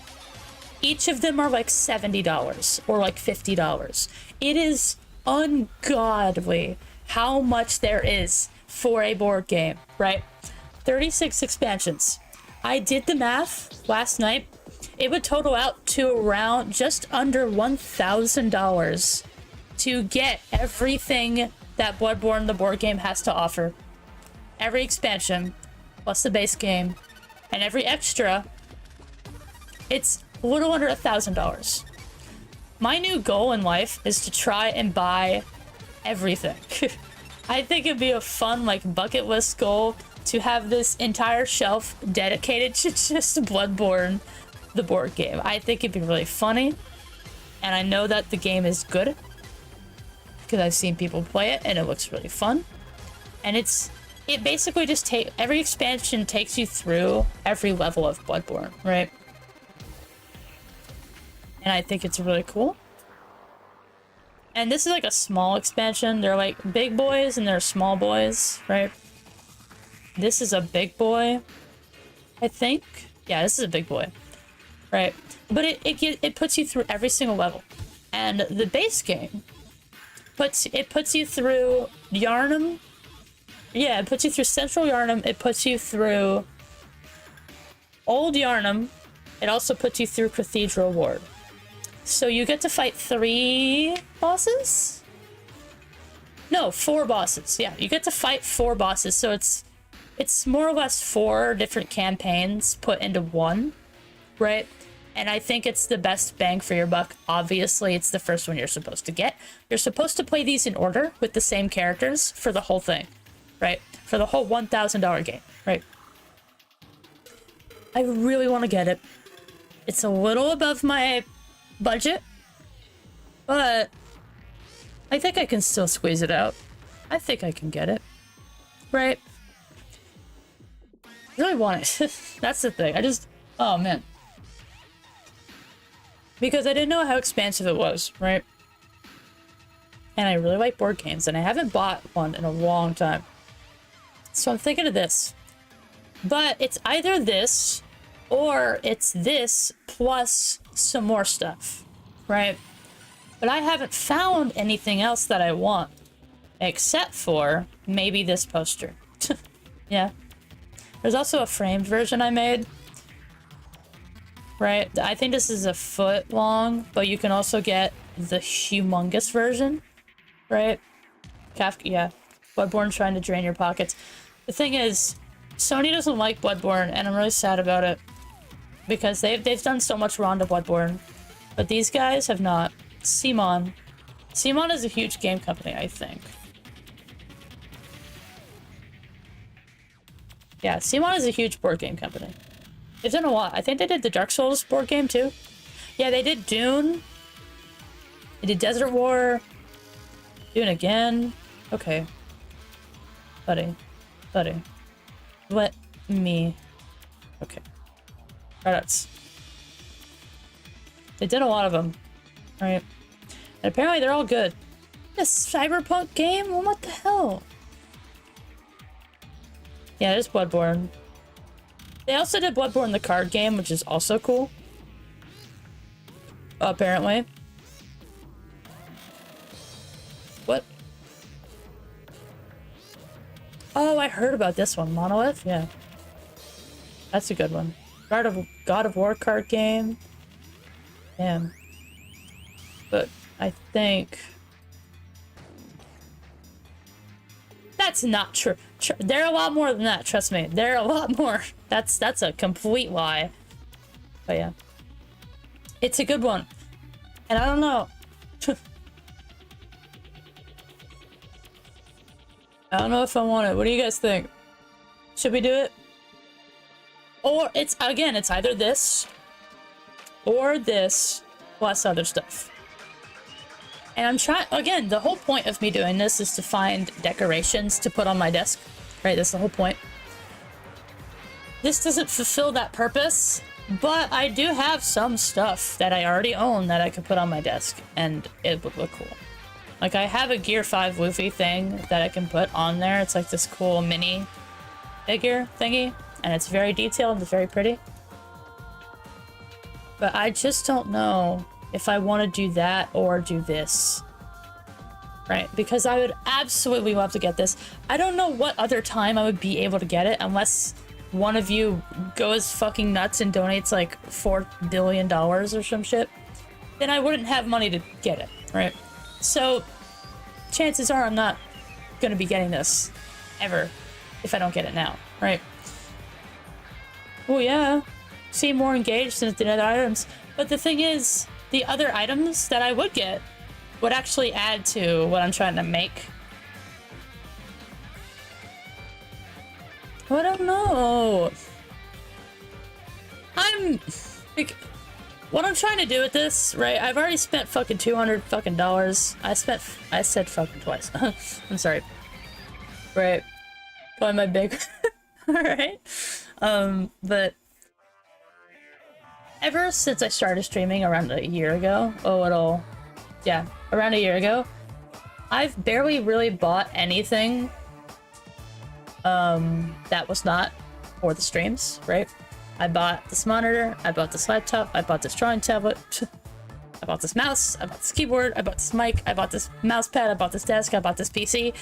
Each of them are like $70 or like $50. It is ungodly how much there is for a board game, right? 36 expansions. I did the math last night. It would total out to around just under $1,000 to get everything that Bloodborne the board game has to offer. Every expansion, plus the base game, and every extra, it's a little under $1,000. My new goal in life is to try and buy everything. I think it'd be a fun like bucket list goal to have this entire shelf dedicated to just Bloodborne the board game. I think it'd be really funny, and I know that the game is good because I've seen people play it and it looks really fun. And it basically just every expansion takes you through every level of Bloodborne, right? And I think it's really cool. And this is like a small expansion. They're like big boys and they're small boys, right? This is a big boy, I think. Yeah, this is a big boy, right? But it puts you through every single level. And the base game puts you through Yharnam. Yeah, it puts you through Central Yharnam. It puts you through Old Yharnam. It also puts you through Cathedral Ward. So you get to fight 3 bosses? No, 4 bosses. Yeah, you get to fight 4 bosses. So it's more or less 4 different campaigns put into one, right? And I think it's the best bang for your buck. Obviously, it's the first one you're supposed to get. You're supposed to play these in order with the same characters for the whole thing, right? For the whole $1,000 game, right? I really want to get it. It's a little above my budget, but I think I can still squeeze it out. I think I can get it, right? I really want it. That's the thing. Oh man. Because I didn't know how expansive it was, right? And I really like board games, and I haven't bought one in a long time. So I'm thinking of this. But it's either this, or it's this plus some more stuff, right? But I haven't found anything else that I want, except for maybe this poster. Yeah. There's also a framed version I made. Right? I think this is a foot long, but you can also get the humongous version. Right? Kafka, yeah. Bloodborne's trying to drain your pockets. The thing is, Sony doesn't like Bloodborne, and I'm really sad about it. Because they've done so much wrong to Bloodborne. But these guys have not. Simon. Simon is a huge game company, I think. Yeah, Simon is a huge board game company. They've done a lot. I think they did the Dark Souls board game, too. Yeah, they did Dune. They did Desert War. Dune again. Okay. Buddy. Buddy. Let me... Okay. Credits. They did a lot of them. Right? And apparently they're all good. This cyberpunk game? Well, what the hell? Yeah, there's Bloodborne. They also did Bloodborne the card game, which is also cool. Apparently. What? Oh, I heard about this one. Monolith? Yeah. That's a good one. God of War card game. Damn. But I think... That's not true. They're a lot more than that, trust me. They're a lot more. That's a complete lie. But yeah. It's a good one. And I don't know. I don't know if I want it. What do you guys think? Should we do it? Or it's, again, it's either this or this plus other stuff. And I'm trying, again, the whole point of me doing this is to find decorations to put on my desk. Right, that's the whole point. This doesn't fulfill that purpose, but I do have some stuff that I already own that I could put on my desk, and it would look cool. Like, I have a Gear 5 Luffy thing that I can put on there. It's like this cool mini figure thingy, and it's very detailed and very pretty. But I just don't know if I want to do that or do this. Right? Because I would absolutely love to get this. I don't know what other time I would be able to get it unless one of you goes fucking nuts and donates like $4 billion or some shit. Then I wouldn't have money to get it, right? So chances are I'm not going to be getting this ever if I don't get it now, right? Oh yeah, seem more engaged than the other items. But the thing is, the other items that I would get would actually add to what I'm trying to make. I don't know. What I'm trying to do with this, right? I've already spent fucking $200 fucking dollars. I said fucking twice. I'm sorry. Right. Probably my big. Alright. But ever since I started streaming around a year ago, around a year ago, I've barely really bought anything that was not for the streams, right? I bought this monitor, I bought this laptop, I bought this drawing tablet, I bought this mouse, I bought this keyboard, I bought this mic, I bought this mouse pad, I bought this desk, I bought this PC.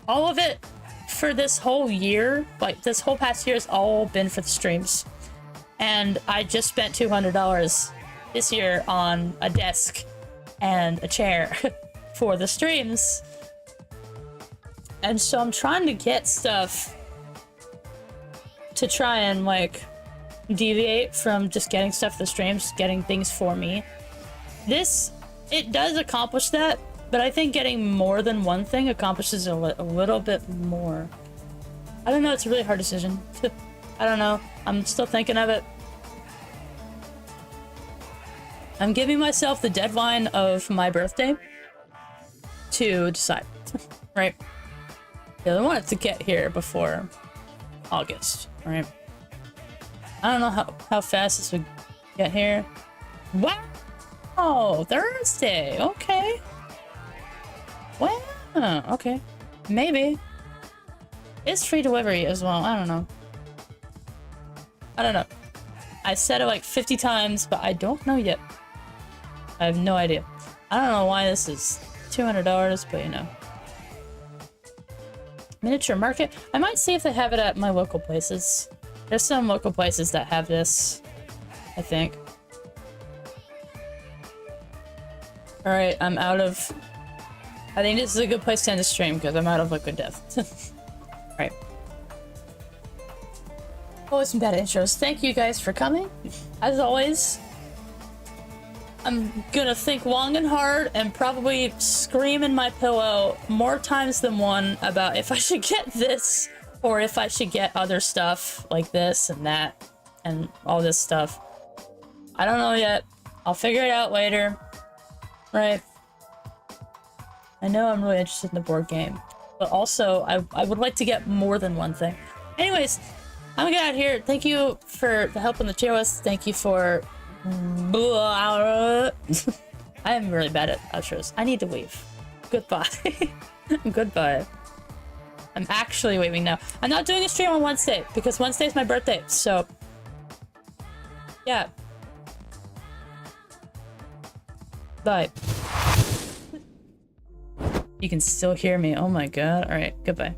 All of it for this whole year, like this whole past year, has all been for the streams. And I just spent $200 this year on a desk and a chair for the streams. And so I'm trying to get stuff to try and like deviate from just getting stuff for the streams, getting things for me. It does accomplish that, but I think getting more than one thing accomplishes a little bit more. I don't know, it's a really hard decision. I don't know, I'm still thinking of it. I'm giving myself the deadline of my birthday to decide, right? Yeah, I want it to get here before August, right? I don't know how fast this would get here. Wow! Thursday! Okay. Wow! Okay. Maybe. It's free delivery as well. I don't know. I don't know. I said it like 50 times, but I don't know yet. I have no idea. I don't know why this is $200, but you know. Miniature market. I might see if they have it at my local places. There's some local places that have this, I think. Alright, I'm out of... I think this is a good place to end the stream because I'm out of liquid death. Alright. Always some bad intros. Thank you guys for coming. As always, I'm gonna think long and hard and probably scream in my pillow more times than one about if I should get this or if I should get other stuff like this and that and all this stuff. I don't know yet. I'll figure it out later. Right. I know I'm really interested in the board game, but also I would like to get more than one thing. Anyways, I'm gonna get out of here. Thank you for the help on the tier list. Thank you for... I am really bad at outros. I need to leave. Goodbye. Goodbye. I'm actually leaving now. I'm not doing a stream on Wednesday because Wednesday is my birthday, so... yeah. Bye. You can still hear me. Oh my god. Alright, goodbye.